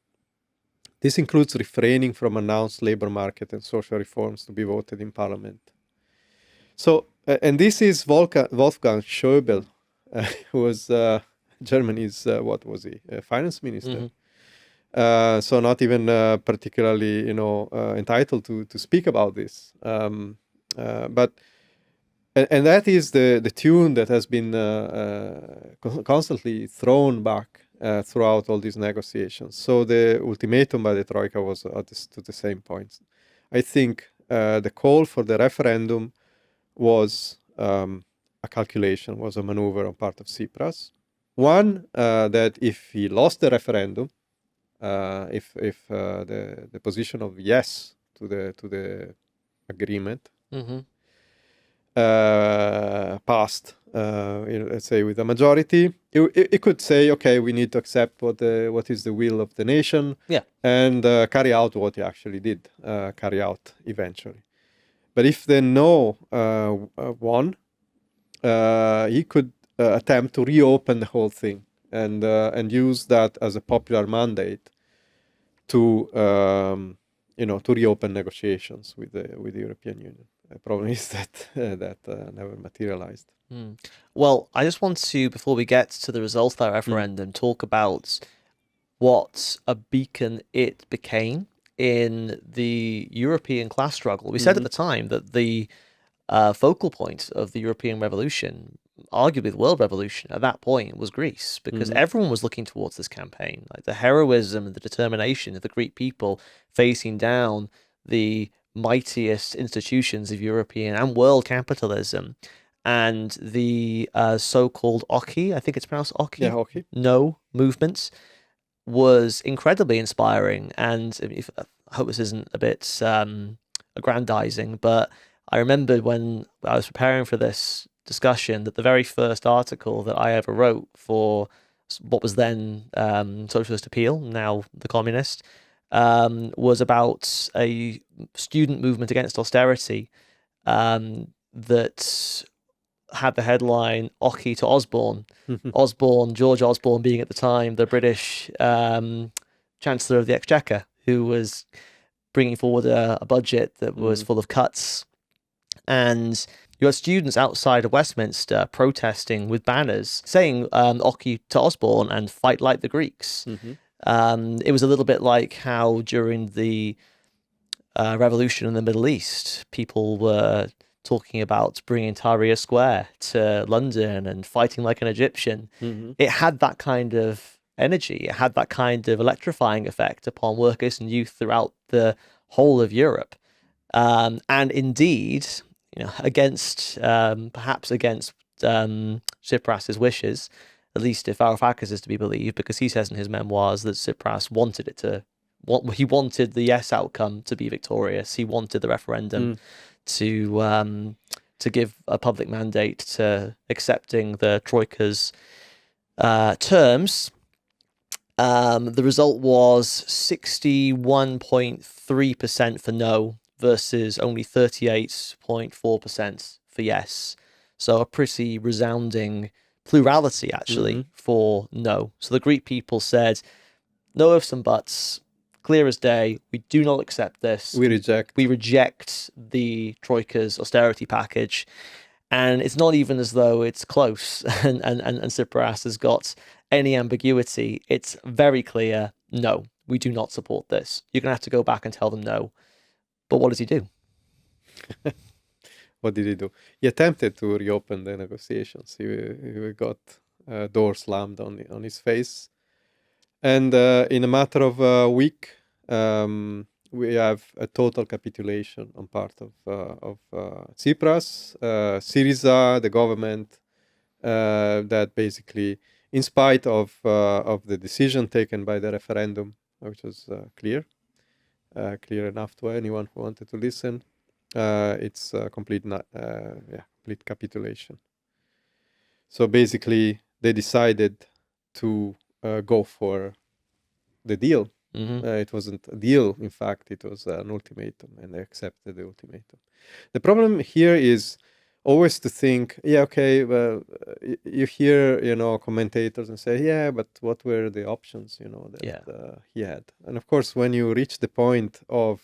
S8: This includes refraining from announced labor market and social reforms to be voted in parliament. So, and this is Wolfgang Schäuble, who was Germany's, what was he, finance minister. So not even particularly, entitled to speak about this. But that is the tune that has been constantly thrown back throughout all these negotiations. So the ultimatum by the Troika was to the same point. I think the call for the referendum was a calculation, was a maneuver on part of Tsipras. One, that if he lost the referendum, if the position of yes to the agreement passed, let's say with a majority, it could say, okay, we need to accept what is the will of the nation, and carry out what he actually did carry out eventually. But if the no won, he could attempt to reopen the whole thing and use that as a popular mandate to to reopen negotiations with the European Union. The problem is that that never materialized.
S1: Well, I just want to, before we get to the result of that referendum, talk about what a beacon it became in the European class struggle. We said at the time that the focal point of the European Revolution, arguably the world revolution at that point, was Greece, because everyone was looking towards this campaign. Like the heroism and the determination of the Greek people facing down the mightiest institutions of European and world capitalism, and the so-called Oki, I think it's pronounced Oki,
S8: Yeah, Oki.
S1: No movements, was incredibly inspiring. And I hope this isn't a bit aggrandizing, but I remembered when I was preparing for this discussion that the very first article that I ever wrote for what was then Socialist Appeal, now The Communist, was about a student movement against austerity that had the headline Oki to Osborne. George Osborne being at the time the British Chancellor of the Exchequer, who was bringing forward a budget that was full of cuts. And you had students outside of Westminster protesting with banners saying Oki to Osborne and fight like the Greeks. It was a little bit like how during the revolution in the Middle East, people were talking about bringing Tahrir Square to London and fighting like an Egyptian. It had that kind of energy. It had that kind of electrifying effect upon workers and youth throughout the whole of Europe. And indeed, against perhaps against Tsipras's wishes, at least if Varoufakis is to be believed, because he says in his memoirs that Tsipras wanted he wanted the yes outcome to be victorious. He wanted the referendum to give a public mandate to accepting the Troika's terms. The result was 61.3% for no versus only 38.4% for yes. So a pretty resounding plurality, actually, for no. So the Greek people said, no ifs and buts, clear as day, we do not accept this.
S8: We
S1: reject the Troika's austerity package. And it's not even as though it's close and Tsipras has got any ambiguity. It's very clear, no, we do not support this. You're going to have to go back and tell them no. But what does he do?
S8: What did he do? He attempted to reopen the negotiations. He got door slammed on his face. And in a matter of a week, we have a total capitulation on part of Tsipras, Syriza, the government, that basically, in spite of the decision taken by the referendum, which was clear enough to anyone who wanted to listen, it's a complete capitulation. So basically, they decided to go for the deal. It wasn't a deal, in fact, it was an ultimatum, and they accepted the ultimatum. The problem here is always to think, well, you hear, commentators and say, but what were the options, that he had? And of course, when you reach the point of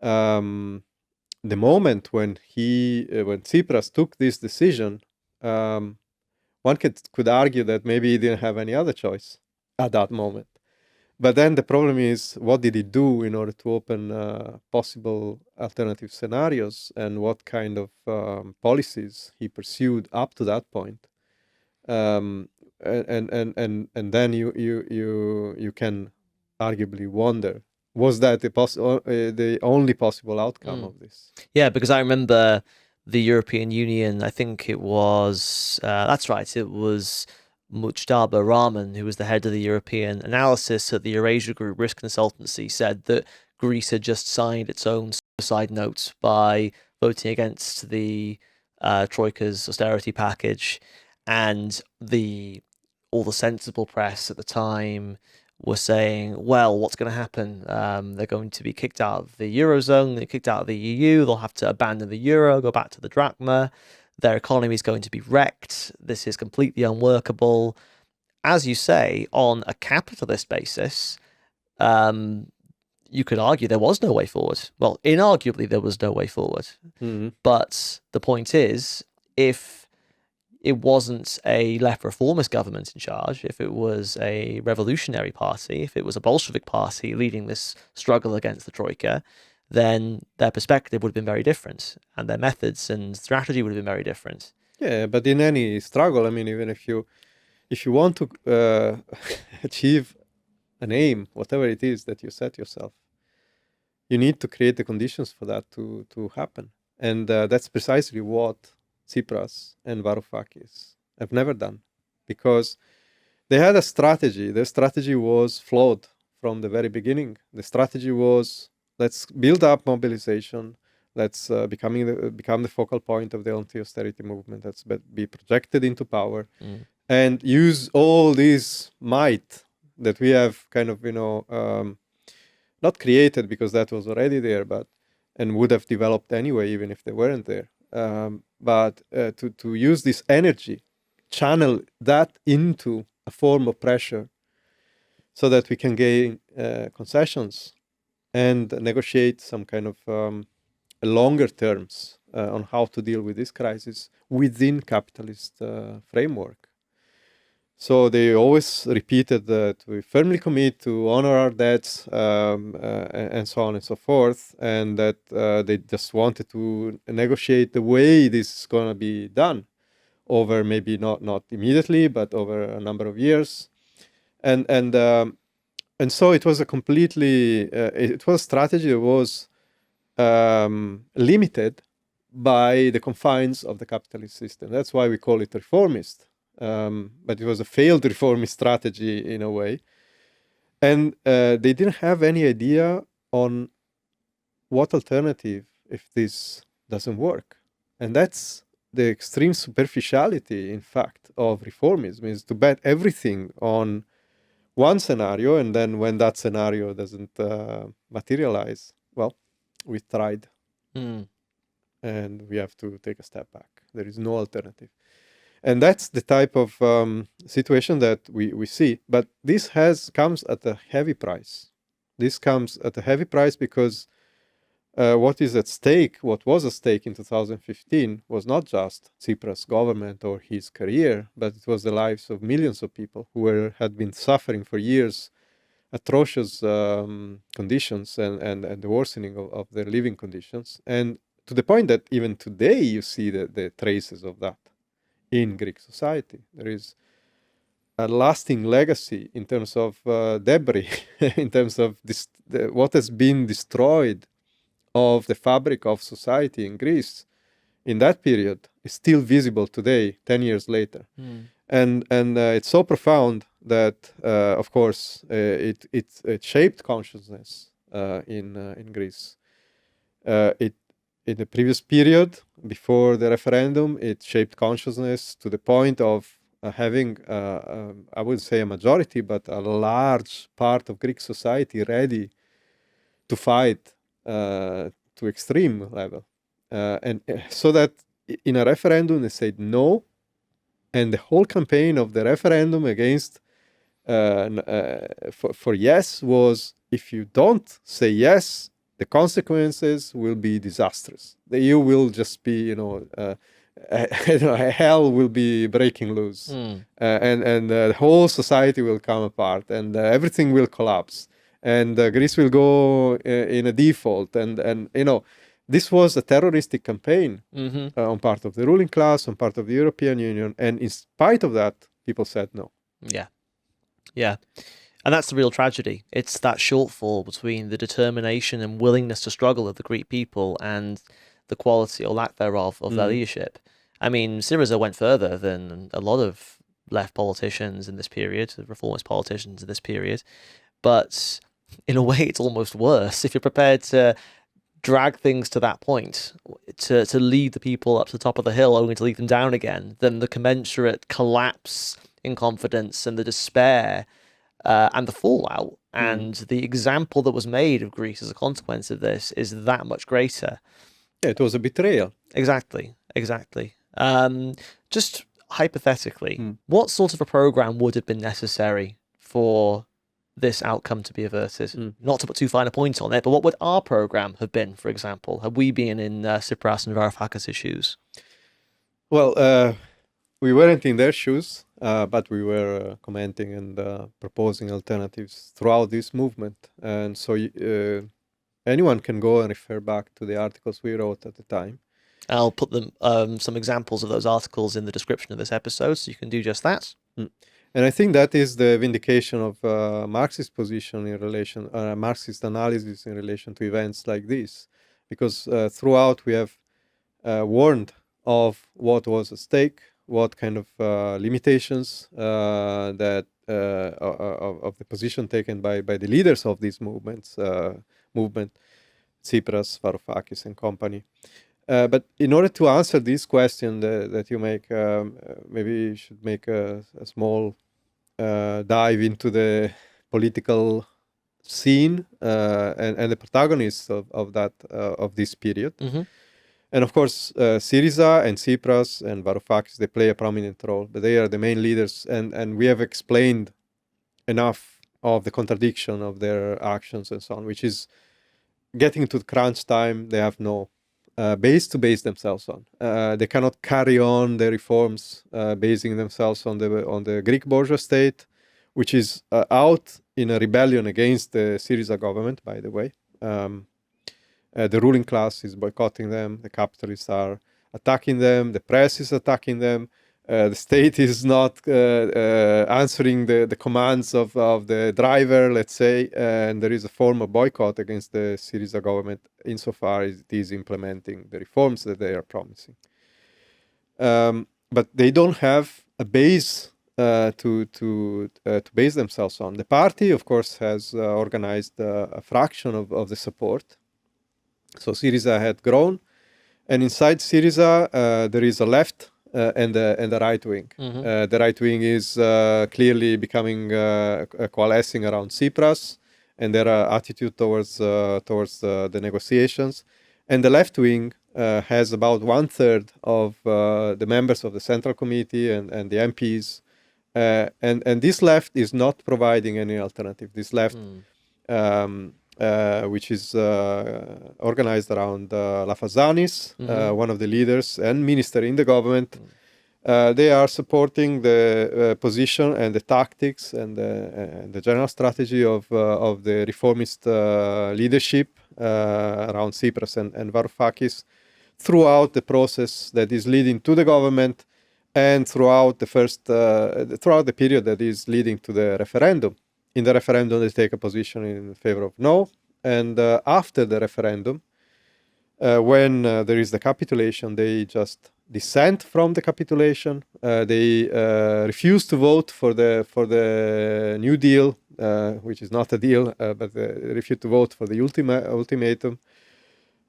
S8: the moment when Tsipras took this decision, one could argue that maybe he didn't have any other choice at that moment. But then the problem is, what did he do in order to open possible alternative scenarios, and what kind of policies he pursued up to that point? And then you can arguably wonder, was that the only possible outcome of this?
S1: Yeah, because I remember the European Union, I think it was, that's right, it was Mujtaba Rahman, who was the head of the European analysis at the Eurasia Group Risk Consultancy, said that Greece had just signed its own suicide note by voting against the Troika's austerity package, and all the sensible press at the time were saying, well, what's going to happen? They're going to be kicked out of the Eurozone, they're kicked out of the EU, they'll have to abandon the euro, go back to the drachma, their economy is going to be wrecked, this is completely unworkable. As you say, on a capitalist basis, you could argue there was no way forward. Well, inarguably, there was no way forward. But the point is, if it wasn't a left reformist government in charge, if it was a revolutionary party, if it was a Bolshevik party leading this struggle against the Troika, then their perspective would have been very different, and their methods and strategy would have been very different.
S8: Yeah, but in any struggle, I mean, even if you want to achieve an aim, whatever it is that you set yourself, you need to create the conditions for that to happen. And that's precisely what Tsipras and Varoufakis have never done, because they had a strategy. Their strategy was flawed from the very beginning. The strategy was, let's build up mobilization, let's become the focal point of the anti-austerity movement, let's be projected into power, and use all this might that we have kind of, not created because that was already there, and would have developed anyway, even if they weren't there. But to use this energy, channel that into a form of pressure so that we can gain concessions and negotiate some kind of longer terms on how to deal with this crisis within capitalist framework. So they always repeated that we firmly commit to honor our debts and so on and so forth, and that they just wanted to negotiate the way this is going to be done over maybe not immediately, but over a number of years. And so it was a completely, it was a strategy that was limited by the confines of the capitalist system. That's why we call it reformist. But it was a failed reformist strategy in a way. And they didn't have any idea on what alternative if this doesn't work. And that's the extreme superficiality, in fact, of reformism, is to bet everything on one scenario, and then when that scenario doesn't materialize, well, we tried. And we have to take a step back. There is no alternative. And that's the type of situation that we see. But this comes at a heavy price. This comes at a heavy price because what is at stake, what was at stake in 2015 was not just Tsipras' government or his career, but it was the lives of millions of people who had been suffering for years atrocious conditions and the worsening of their living conditions. And to the point that even today you see the traces of that in Greek society. There is a lasting legacy in terms of debris, in terms of what has been destroyed of the fabric of society in Greece in that period is still visible today, 10 years later. And it's so profound that, of course, it shaped consciousness in Greece. In the previous period, before the referendum, it shaped consciousness to the point of having, I wouldn't say a majority, but a large part of Greek society ready to fight to extreme level. And so that in a referendum, they said no. And the whole campaign of the referendum against for yes was, if you don't say yes, the consequences will be disastrous. The EU will just be, hell will be breaking loose, and the whole society will come apart, and everything will collapse, and Greece will go in a default, and this was a terroristic campaign on part of the ruling class, on part of the European Union, and in spite of that, people said no.
S1: Yeah. And that's the real tragedy. It's that shortfall between the determination and willingness to struggle of the Greek people and the quality or lack thereof of their leadership. I mean, Syriza went further than a lot of left politicians in this period, reformist politicians in this period. But in a way, it's almost worse. If you're prepared to drag things to that point, to lead the people up to the top of the hill only to lead them down again, then the commensurate collapse in confidence and the despair and the fallout and the example that was made of Greece as a consequence of this is that much greater.
S8: Yeah, it was a betrayal.
S1: Exactly. Just hypothetically, what sort of a program would have been necessary for this outcome to be averted? Not to put too fine a point on it, but what would our program have been, for example, had we been in Tsipras and Varoufakis' shoes?
S8: Well, we weren't in their shoes, but we were commenting and proposing alternatives throughout this movement. And so anyone can go and refer back to the articles we wrote at the time.
S1: I'll put some examples of those articles in the description of this episode, so you can do just that.
S8: And I think that is the vindication of Marxist position in relation, Marxist analysis in relation to events like this, because throughout we have warned of what was at stake, what kind of limitations that of the position taken by the leaders of these movement, Tsipras, Varoufakis, and company. But in order to answer this question that you make, maybe you should make a small dive into the political scene and the protagonists of this period. And of course, Syriza and Tsipras and Varoufakis, they play a prominent role, but they are the main leaders, and we have explained enough of the contradiction of their actions and so on, which is getting to the crunch time, they have no base to base themselves on. They cannot carry on their reforms basing themselves on the Greek bourgeois state, which is out in a rebellion against the Syriza government, by the way. The ruling class is boycotting them, the capitalists are attacking them, the press is attacking them, the state is not answering the commands of the driver, let's say, and there is a form of boycott against the Syriza government insofar as it is implementing the reforms that they are promising. But they don't have a base to base themselves on. The party, of course, has organized a fraction of the support. So Syriza had grown, and inside Syriza there is a left and the right wing. The right wing is clearly becoming coalescing around Tsipras and their attitude towards the negotiations, and the left wing has about 1/3 of the members of the Central Committee and the MPs, and this left is not providing any alternative. This left. Which is organized around Lafazanis, one of the leaders and minister in the government. They are supporting the position and the tactics and the general strategy of the reformist leadership around Tsipras and Varoufakis throughout the process that is leading to the government and throughout the period that is leading to the referendum. In the referendum, they take a position in favor of no. And after the referendum, when there is the capitulation, they just dissent from the capitulation. They refuse to vote for the New Deal, which is not a deal, but they refuse to vote for the ultimatum.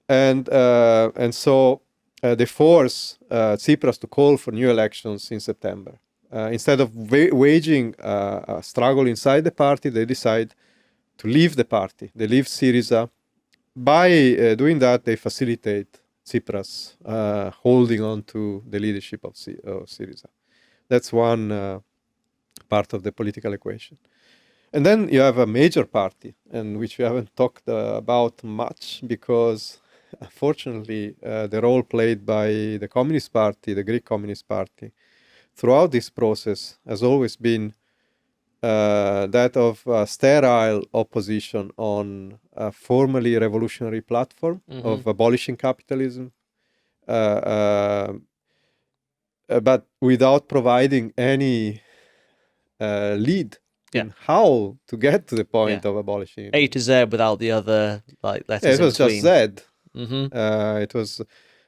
S8: And so they force Tsipras to call for new elections in September. Instead of waging a struggle inside the party, they decide to leave the party. They leave Syriza. By doing that, they facilitate Tsipras holding on to the leadership of Syriza. That's one part of the political equation. And then you have a major party, and which we haven't talked about much because, unfortunately, the role played by the Communist Party, the Greek Communist Party, throughout this process has always been that of sterile opposition on a formally revolutionary platform of abolishing capitalism, but without providing any lead in how to get to the point of abolishing it.
S1: A to Z without the other letters
S8: it was
S1: in between.
S8: Just Z. It was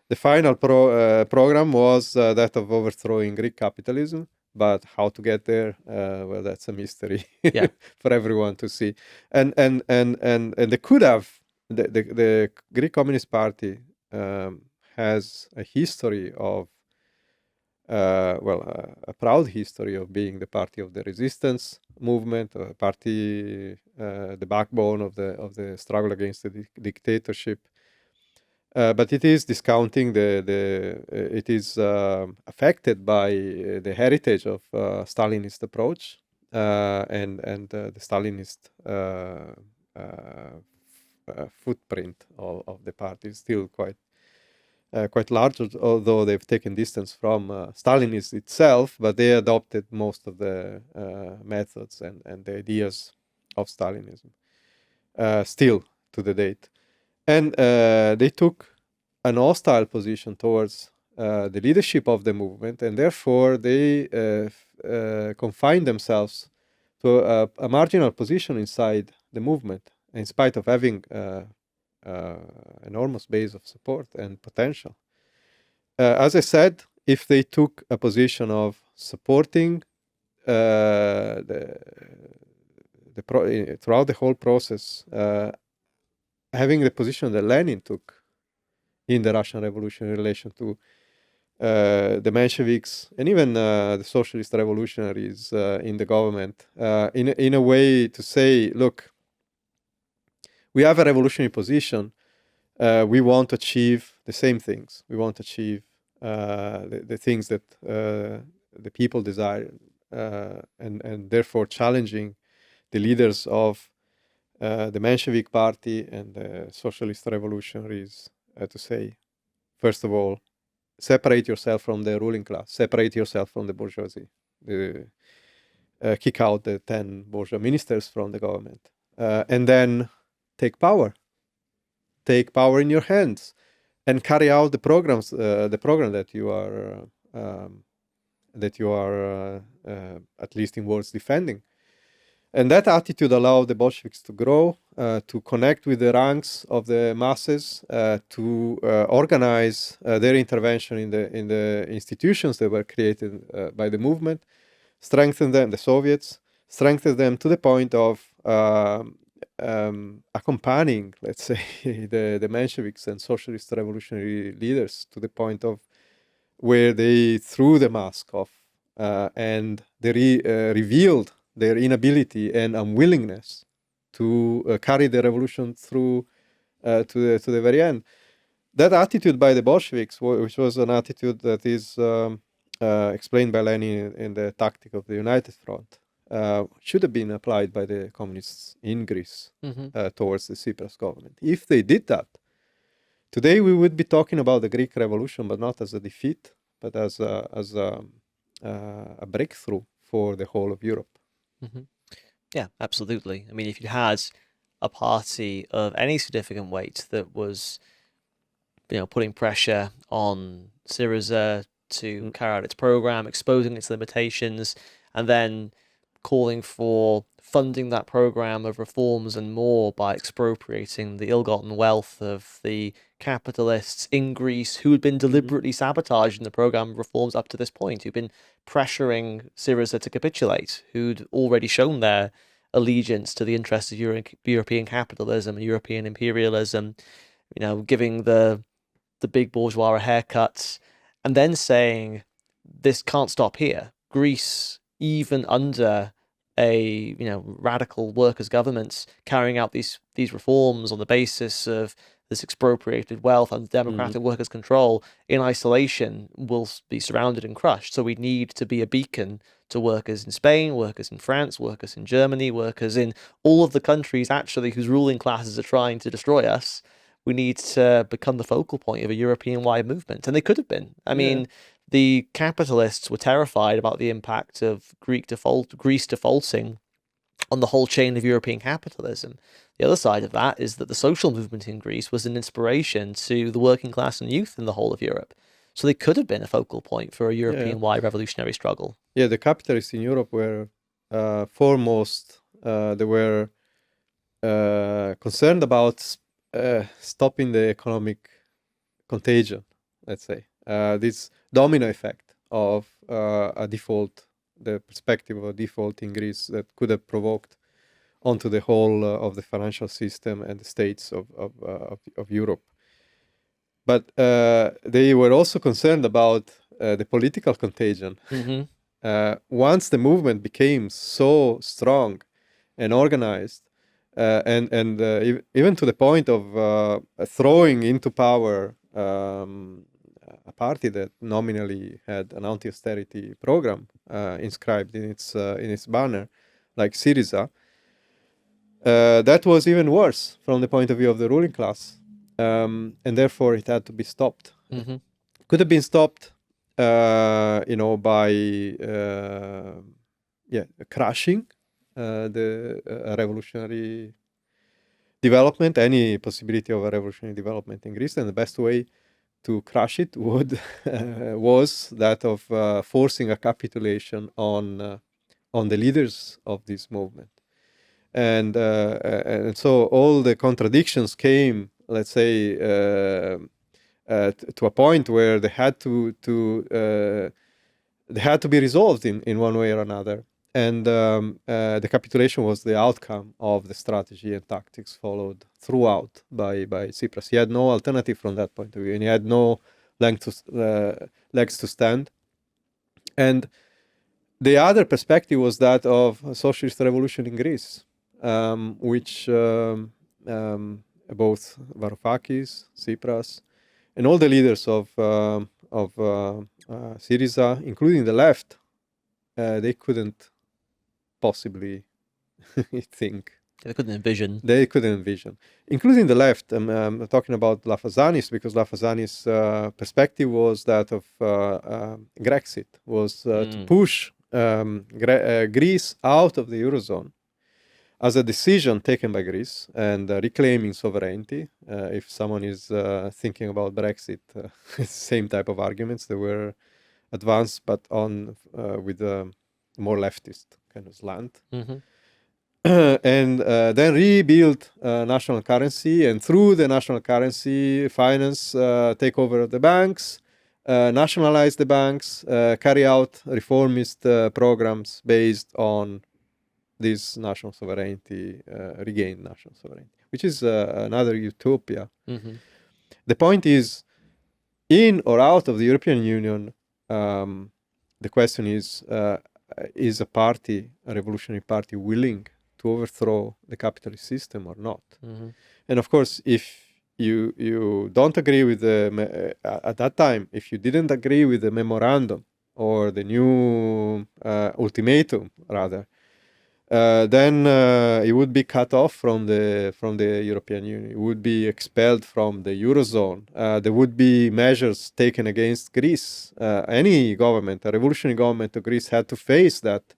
S8: the final program was that of overthrowing Greek capitalism, but how to get there, well, that's a mystery for everyone to see. And they could have the Greek Communist Party has a history of a proud history of being the party of the resistance movement, a party, the backbone of the struggle against the dictatorship. But it is discounting it is affected by the heritage of Stalinist approach, and the Stalinist footprint of the party is still quite large, although they've taken distance from Stalinism itself, but they adopted most of the methods and the ideas of Stalinism still to the date. And they took an hostile position towards the leadership of the movement, and therefore they confined themselves to a marginal position inside the movement, in spite of having enormous base of support and potential. As I said, if they took a position of supporting throughout the whole process, having the position that Lenin took in the Russian Revolution in relation to the Mensheviks and even the socialist revolutionaries in the government, in a way to say, look, we have a revolutionary position. We want to achieve the same things. We want to achieve the things that the people desire, and therefore challenging the leaders of the Menshevik party and the socialist revolutionaries to say, first of all, separate yourself from the ruling class, separate yourself from the bourgeoisie, kick out the 10 bourgeois ministers from the government, and then take power in your hands, and carry out the program that you are at least in words defending. And that attitude allowed the Bolsheviks to grow, to connect with the ranks of the masses, to organize their intervention in the institutions that were created by the movement, strengthen them, the Soviets, strengthen them to the point of accompanying, let's say, the Mensheviks and socialist revolutionary leaders to the point of where they threw the mask off and they revealed their inability and unwillingness to carry the revolution through to the very end. That attitude by the Bolsheviks, which was an attitude that is explained by Lenin in the Tactic of the United Front, should have been applied by the communists in Greece towards the Tsipras government. If they did that, today we would be talking about the Greek Revolution, but not as a defeat, but as a breakthrough for the whole of Europe.
S1: Mm-hmm. Yeah, absolutely. I mean, if you had a party of any significant weight that was, putting pressure on Syriza to carry out its program, exposing its limitations, and then calling for funding that program of reforms and more by expropriating the ill-gotten wealth of the capitalists in Greece who had been deliberately sabotaging the program of reforms up to this point, who'd been pressuring Syriza to capitulate, who'd already shown their allegiance to the interests of European capitalism and European imperialism, giving the big bourgeois a haircut, and then saying, this can't stop here. Greece, even under a radical workers' governments carrying out these reforms on the basis of this expropriated wealth under democratic workers' control, in isolation, will be surrounded and crushed. So we need to be a beacon to workers in Spain, workers in France, workers in Germany, workers in all of the countries actually whose ruling classes are trying to destroy us. We need to become the focal point of a European-wide movement. And they could have been. I mean, the capitalists were terrified about the impact of Greece defaulting on the whole chain of European capitalism. The other side of that is that the social movement in Greece was an inspiration to the working class and youth in the whole of Europe. So they could have been a focal point for a European-wide revolutionary struggle.
S8: Yeah, the capitalists in Europe were foremost, they were concerned about stopping the economic contagion, let's say. This domino effect of a default, the perspective of a default in Greece that could have provoked onto the whole of the financial system and the states of Europe. But they were also concerned about the political contagion. Once the movement became so strong and organized, and even to the point of throwing into power a party that nominally had an anti-austerity program inscribed in its banner, like Syriza, that was even worse from the point of view of the ruling class, and therefore it had to be stopped.
S1: Mm-hmm.
S8: Could have been stopped, by crushing the revolutionary development, any possibility of a revolutionary development in Greece, and the best way to crush it was that of forcing a capitulation on the leaders of this movement, and so all the contradictions came, let's say, to a point where they had to be resolved in one way or another. And the capitulation was the outcome of the strategy and tactics followed throughout by Tsipras. He had no alternative from that point of view, and he had no legs to stand. And the other perspective was that of a socialist revolution in Greece, which both Varoufakis, Tsipras, and all the leaders of Syriza, including the left, they couldn't possibly think.
S1: They couldn't envision.
S8: They couldn't envision, including the left. I'm talking about Lafazanis, because Lafazanis' perspective was that of Grexit, was to push Greece out of the Eurozone as a decision taken by Greece and reclaiming sovereignty. If someone is thinking about Brexit, it's the same type of arguments that were advanced, but with more leftist kind of slant.
S1: Mm-hmm.
S8: And then rebuild national currency, and through the national currency, finance takeover of the banks, nationalize the banks, carry out reformist programs based on this national sovereignty, regained national sovereignty, which is another utopia.
S1: Mm-hmm.
S8: The point is, in or out of the European Union, the question is a revolutionary party, willing to overthrow the capitalist system or not?
S1: Mm-hmm.
S8: And of course, if you don't agree with at that time, if you didn't agree with the memorandum or the new ultimatum, rather, then it would be cut off from the European Union. It would be expelled from the Eurozone. There would be measures taken against Greece. Any government, a revolutionary government of Greece, had to face that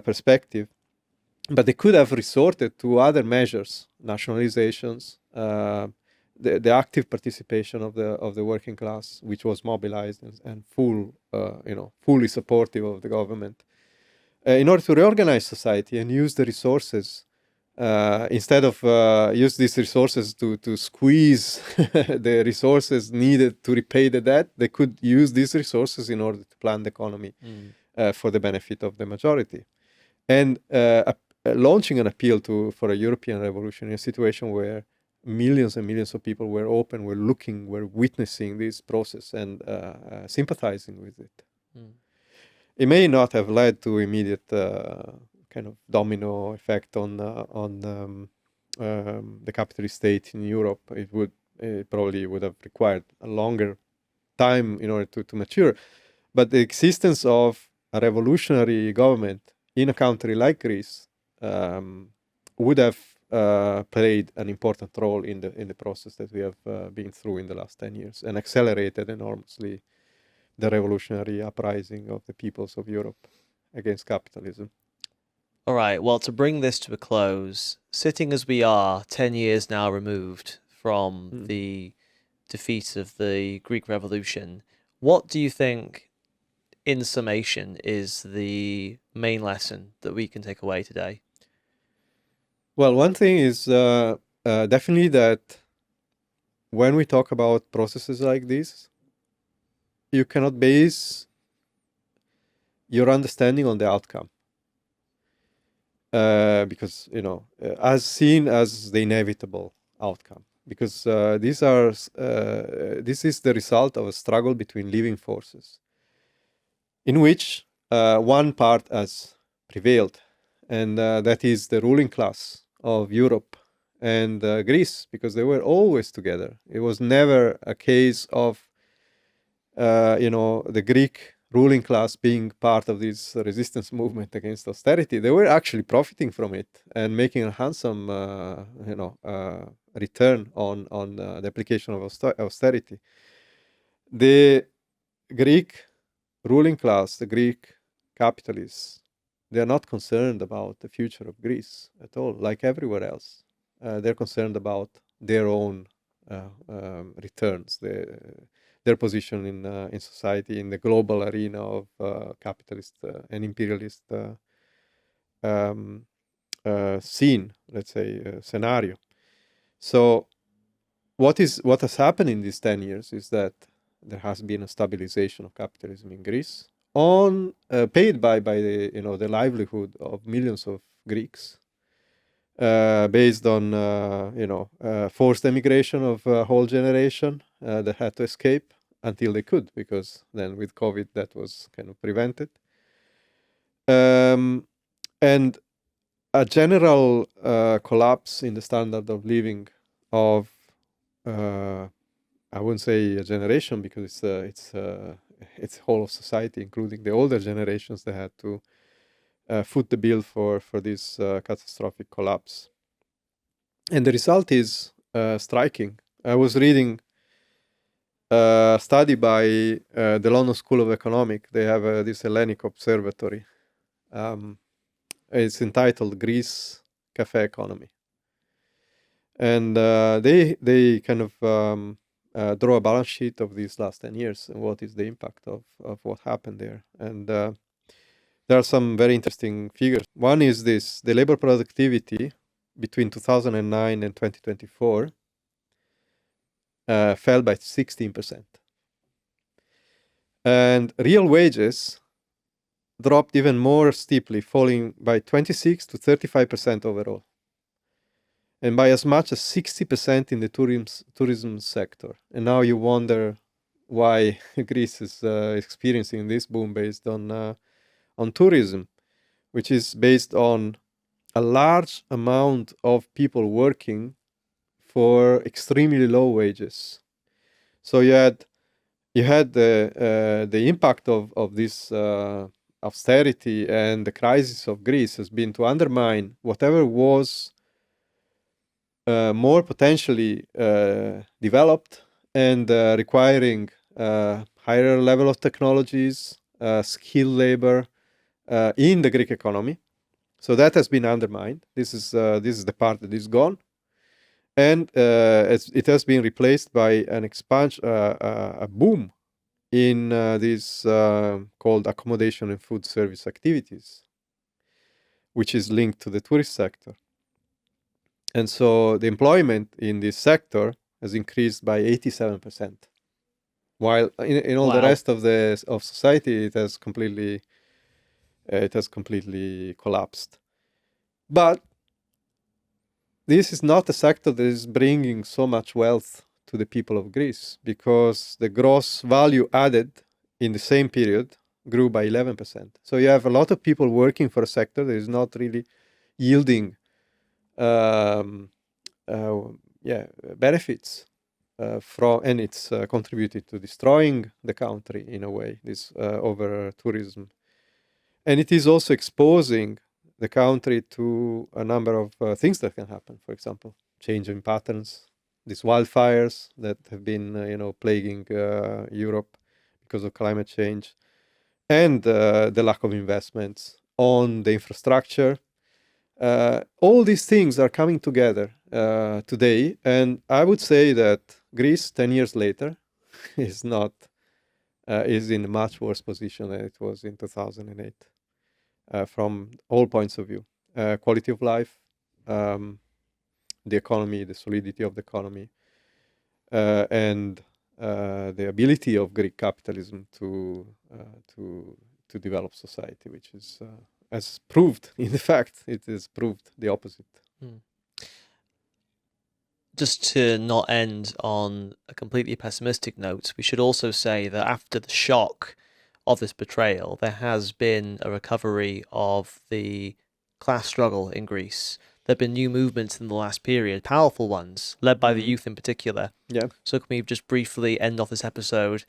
S8: perspective. But they could have resorted to other measures, nationalizations, the active participation of the working class, which was mobilized and fully supportive of the government, in order to reorganize society and use the resources, instead of use these resources to squeeze the resources needed to repay the debt. They could use these resources in order to plan the economy for the benefit of the majority, and launching an appeal for a European revolution in a situation where millions and millions of people were looking, were witnessing this process and sympathizing with it. It may not have led to immediate kind of domino effect on the capitalist state in Europe. It probably would have required a longer time in order to mature. But the existence of a revolutionary government in a country like Greece would have played an important role in the process that we have been through in the last 10 years, and accelerated enormously the revolutionary uprising of the peoples of Europe against capitalism.
S1: All right, well, to bring this to a close, sitting as we are 10 years now removed from the defeat of the Greek Revolution, what do you think, in summation, is the main lesson that we can take away today?
S8: Well, one thing is definitely that when we talk about processes like this, you cannot base your understanding on the outcome, because as seen as the inevitable outcome, because this is the result of a struggle between living forces, in which one part has prevailed, and that is the ruling class of Europe and Greece, because they were always together. It was never a case of the Greek ruling class being part of this resistance movement against austerity, they were actually profiting from it and making a handsome, return on the application of austerity. The Greek ruling class, the Greek capitalists, they are not concerned about the future of Greece at all, like everywhere else. They're concerned about their own returns, their position in society, in the global arena of capitalist and imperialist scene, let's say, scenario. So what has happened in these 10 years is that there has been a stabilization of capitalism in Greece, paid by the livelihood of millions of Greeks, based on forced emigration of a whole generation that had to escape until they could, because then with COVID that was kind of prevented, and a general collapse in the standard of living of I wouldn't say a generation, because it's whole of society, including the older generations that had to foot the bill for this catastrophic collapse. And the result is striking. I was reading a study by the London School of Economics. They have this Hellenic Observatory. It's entitled Greece Cafe Economy. And they kind of draw a balance sheet of these last 10 years and what is the impact of what happened there. And there are some very interesting figures. One is this: the labor productivity between 2009 and 2024 fell by 16%. And real wages dropped even more steeply, falling by 26 to 35% overall, and by as much as 60% in the tourism sector. And now you wonder why Greece is experiencing this boom based on tourism, which is based on a large amount of people working for extremely low wages. So you had the impact of this austerity and the crisis of Greece has been to undermine whatever was more potentially developed and requiring higher level of technologies, skilled labor in the Greek economy. So that has been undermined. This is the part that is gone, and it has been replaced by an expansion, a boom in these called accommodation and food service activities, which is linked to the tourist sector. And so the employment in this sector has increased by 87%, while in all the rest of society it has completely collapsed. But this is not a sector that is bringing so much wealth to the people of Greece, because the gross value added in the same period grew by 11%. So you have a lot of people working for a sector that is not really yielding benefits from, and it's contributed to destroying the country in a way, this over tourism. And it is also exposing the country to a number of things that can happen. For example, changing patterns, these wildfires that have been, plaguing Europe because of climate change, and the lack of investments on the infrastructure. All these things are coming together today, and I would say that Greece, 10 years later, is in a much worse position than it was in 2008. From all points of view, quality of life, the economy, the solidity of the economy, and the ability of Greek capitalism to develop society, which is as proved, in fact, it is proved the opposite.
S1: Just to not end on a completely pessimistic note, we should also say that after the shock of this betrayal, there has been a recovery of the class struggle in Greece. There have been new movements in the last period, powerful ones, led by the youth in particular.
S8: Yeah.
S1: So can we just briefly end off this episode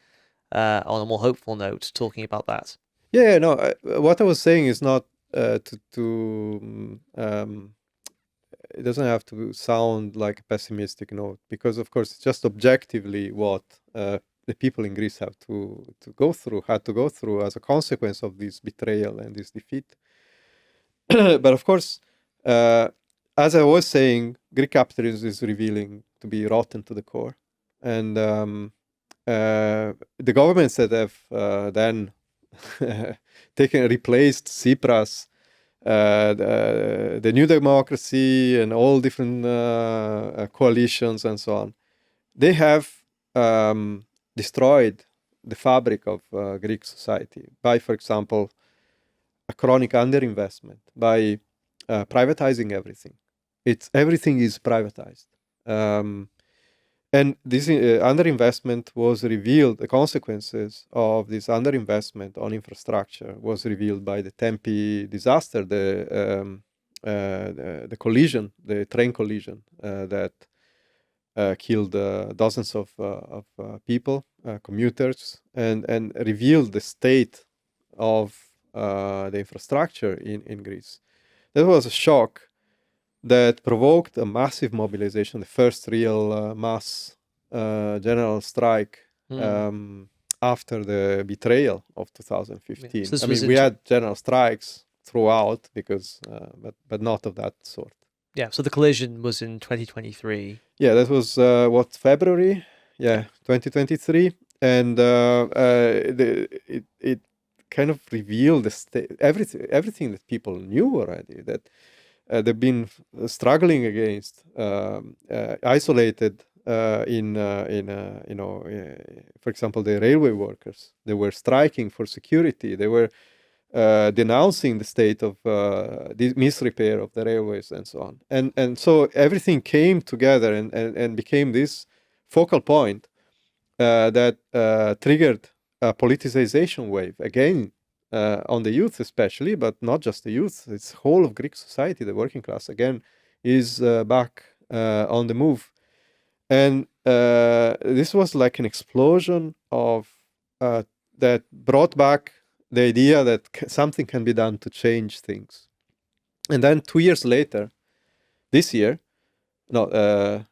S1: on a more hopeful note, talking about that.
S8: Yeah, no. What I was saying is not it doesn't have to sound like a pessimistic note, because of course it's just objectively what the people in Greece had to go through as a consequence of this betrayal and this defeat. But of course, as I was saying, Greek capitalism is revealing to be rotten to the core, and the governments that have then replaced Tsipras, the New Democracy, and all different coalitions and so on, they have destroyed the fabric of Greek society by, for example, a chronic underinvestment, by privatizing everything. Everything is privatized. And this underinvestment was revealed, the consequences of this underinvestment on infrastructure was revealed by the Tempe disaster, the collision, the train collision that killed dozens of people, commuters, and revealed the state of the infrastructure in Greece. That was a shock that provoked a massive mobilization, the first real mass general strike after the betrayal of 2015.
S1: So
S8: I mean, we had general strikes throughout, because, but not of that sort.
S1: Yeah, so the collision was in 2023.
S8: Yeah, that was February? Yeah, 2023, and it kind of revealed the everything that people knew already, that they've been struggling against, isolated for example, the railway workers. They were striking for security. They were denouncing the state of the misrepair of the railways and so on. And so everything came together and became this focal point that triggered a politicization wave again, on the youth especially, but not just the youth. It's whole of Greek society. The working class again is back on the move, and this was like an explosion of that brought back the idea that something can be done to change things. And then 2 years later, this year, 2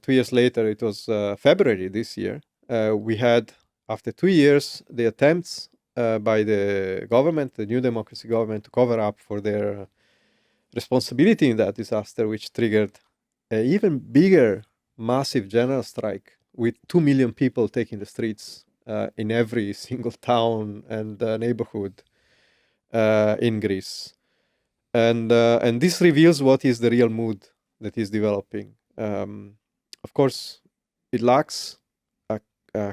S8: years later, it was February this year. We had, after 2 years, the attempts by the government, the New Democracy government, to cover up for their responsibility in that disaster, which triggered an even bigger, massive general strike with 2 million people taking the streets in every single town and neighborhood in Greece. And this reveals what is the real mood that is developing. Of course, it lacks a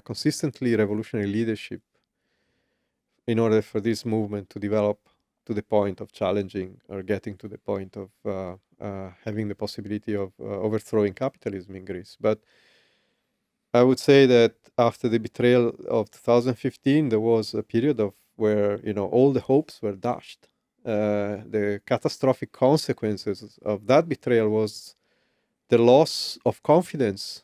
S8: consistently revolutionary leadership in order for this movement to develop to the point of challenging or getting to the point of having the possibility of overthrowing capitalism in Greece. But I would say that after the betrayal of 2015, there was a period of where all the hopes were dashed. The catastrophic consequences of that betrayal was the loss of confidence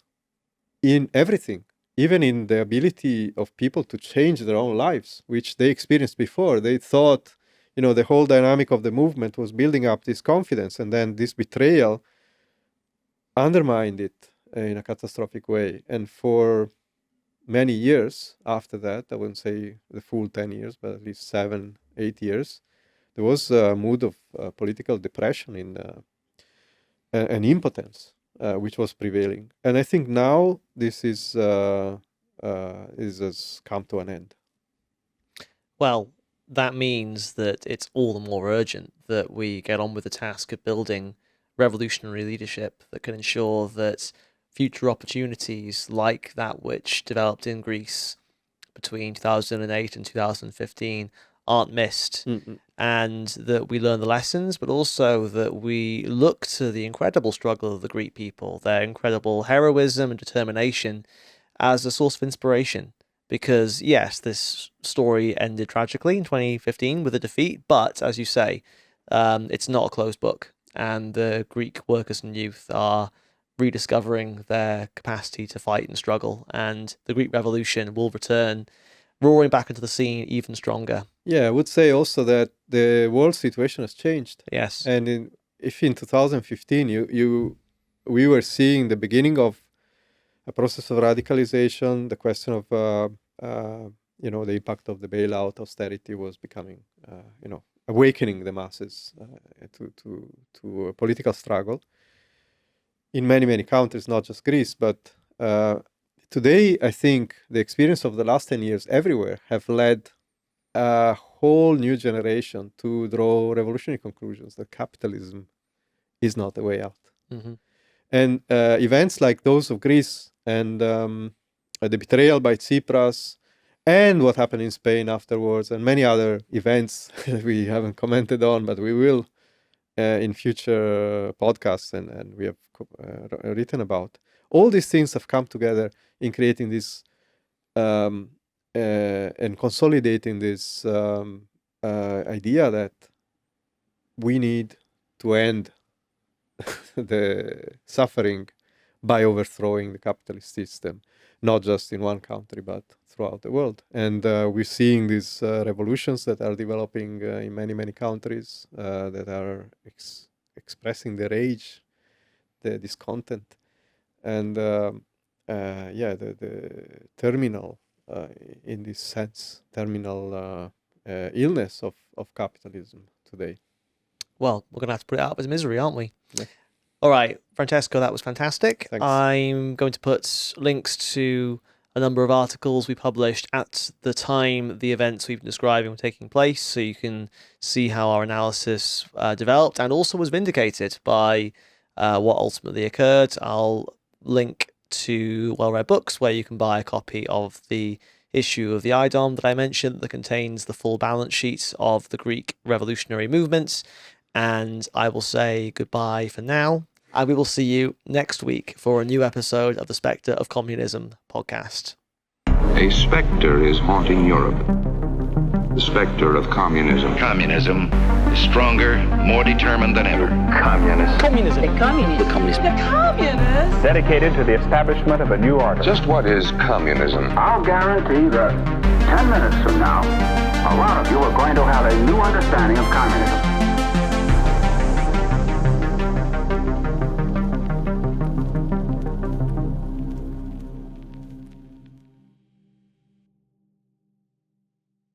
S8: in everything, even in the ability of people to change their own lives, which they experienced before. They thought, the whole dynamic of the movement was building up this confidence, and then this betrayal undermined it in a catastrophic way. And for many years after that, I wouldn't say the full 10 years, but at least 7, 8 years, there was a mood of political depression and impotence, which was prevailing. And I think now this has come to an end.
S1: Well, that means that it's all the more urgent that we get on with the task of building revolutionary leadership that can ensure that future opportunities like that which developed in Greece between 2008 and 2015 aren't missed, and that we learn the lessons, but also that we look to the incredible struggle of the Greek people, their incredible heroism and determination as a source of inspiration. Because yes, this story ended tragically in 2015 with a defeat, but as you say, it's not a closed book, and the Greek workers and youth are rediscovering their capacity to fight and struggle, and the Greek Revolution will return roaring back into the scene even stronger.
S8: Yeah, I would say also that the world situation has changed.
S1: Yes.
S8: And if in 2015 we were seeing the beginning of a process of radicalization, the question of the impact of the bailout, austerity was becoming awakening the masses to a political struggle in many countries, not just Greece. But today, I think the experience of the last 10 years everywhere have led a whole new generation to draw revolutionary conclusions that capitalism is not the way out.
S1: Mm-hmm.
S8: And events like those of Greece and the betrayal by Tsipras and what happened in Spain afterwards and many other events that we haven't commented on, but we will in future podcasts and we have written about. All these things have come together in creating this and consolidating this idea that we need to end the suffering by overthrowing the capitalist system, not just in one country, but throughout the world. And we're seeing these revolutions that are developing in many countries that are expressing the rage, the discontent, and the terminal, in this sense, terminal illness of capitalism today.
S1: Well, we're going to have to put it out of its misery, aren't we?
S8: Yeah.
S1: All right, Francesco, that was fantastic.
S8: Thanks.
S1: I'm going to put links to a number of articles we published at the time the events we've been describing were taking place, so you can see how our analysis developed and also was vindicated by what ultimately occurred. I'll link to well-read books where you can buy a copy of the issue of the IDOM that I mentioned that contains the full balance sheet of the Greek revolutionary movements. And I will say goodbye for now, and we will see you next week for a new episode of the Spectre of Communism podcast.
S2: A spectre is haunting Europe. The spectre of communism.
S3: Communism is stronger, more determined than ever.
S6: Communist.
S7: Dedicated to the establishment of a new order.
S2: Just what is communism?
S7: I'll guarantee that 10 minutes from now, a lot of you are going to have a new understanding of communism.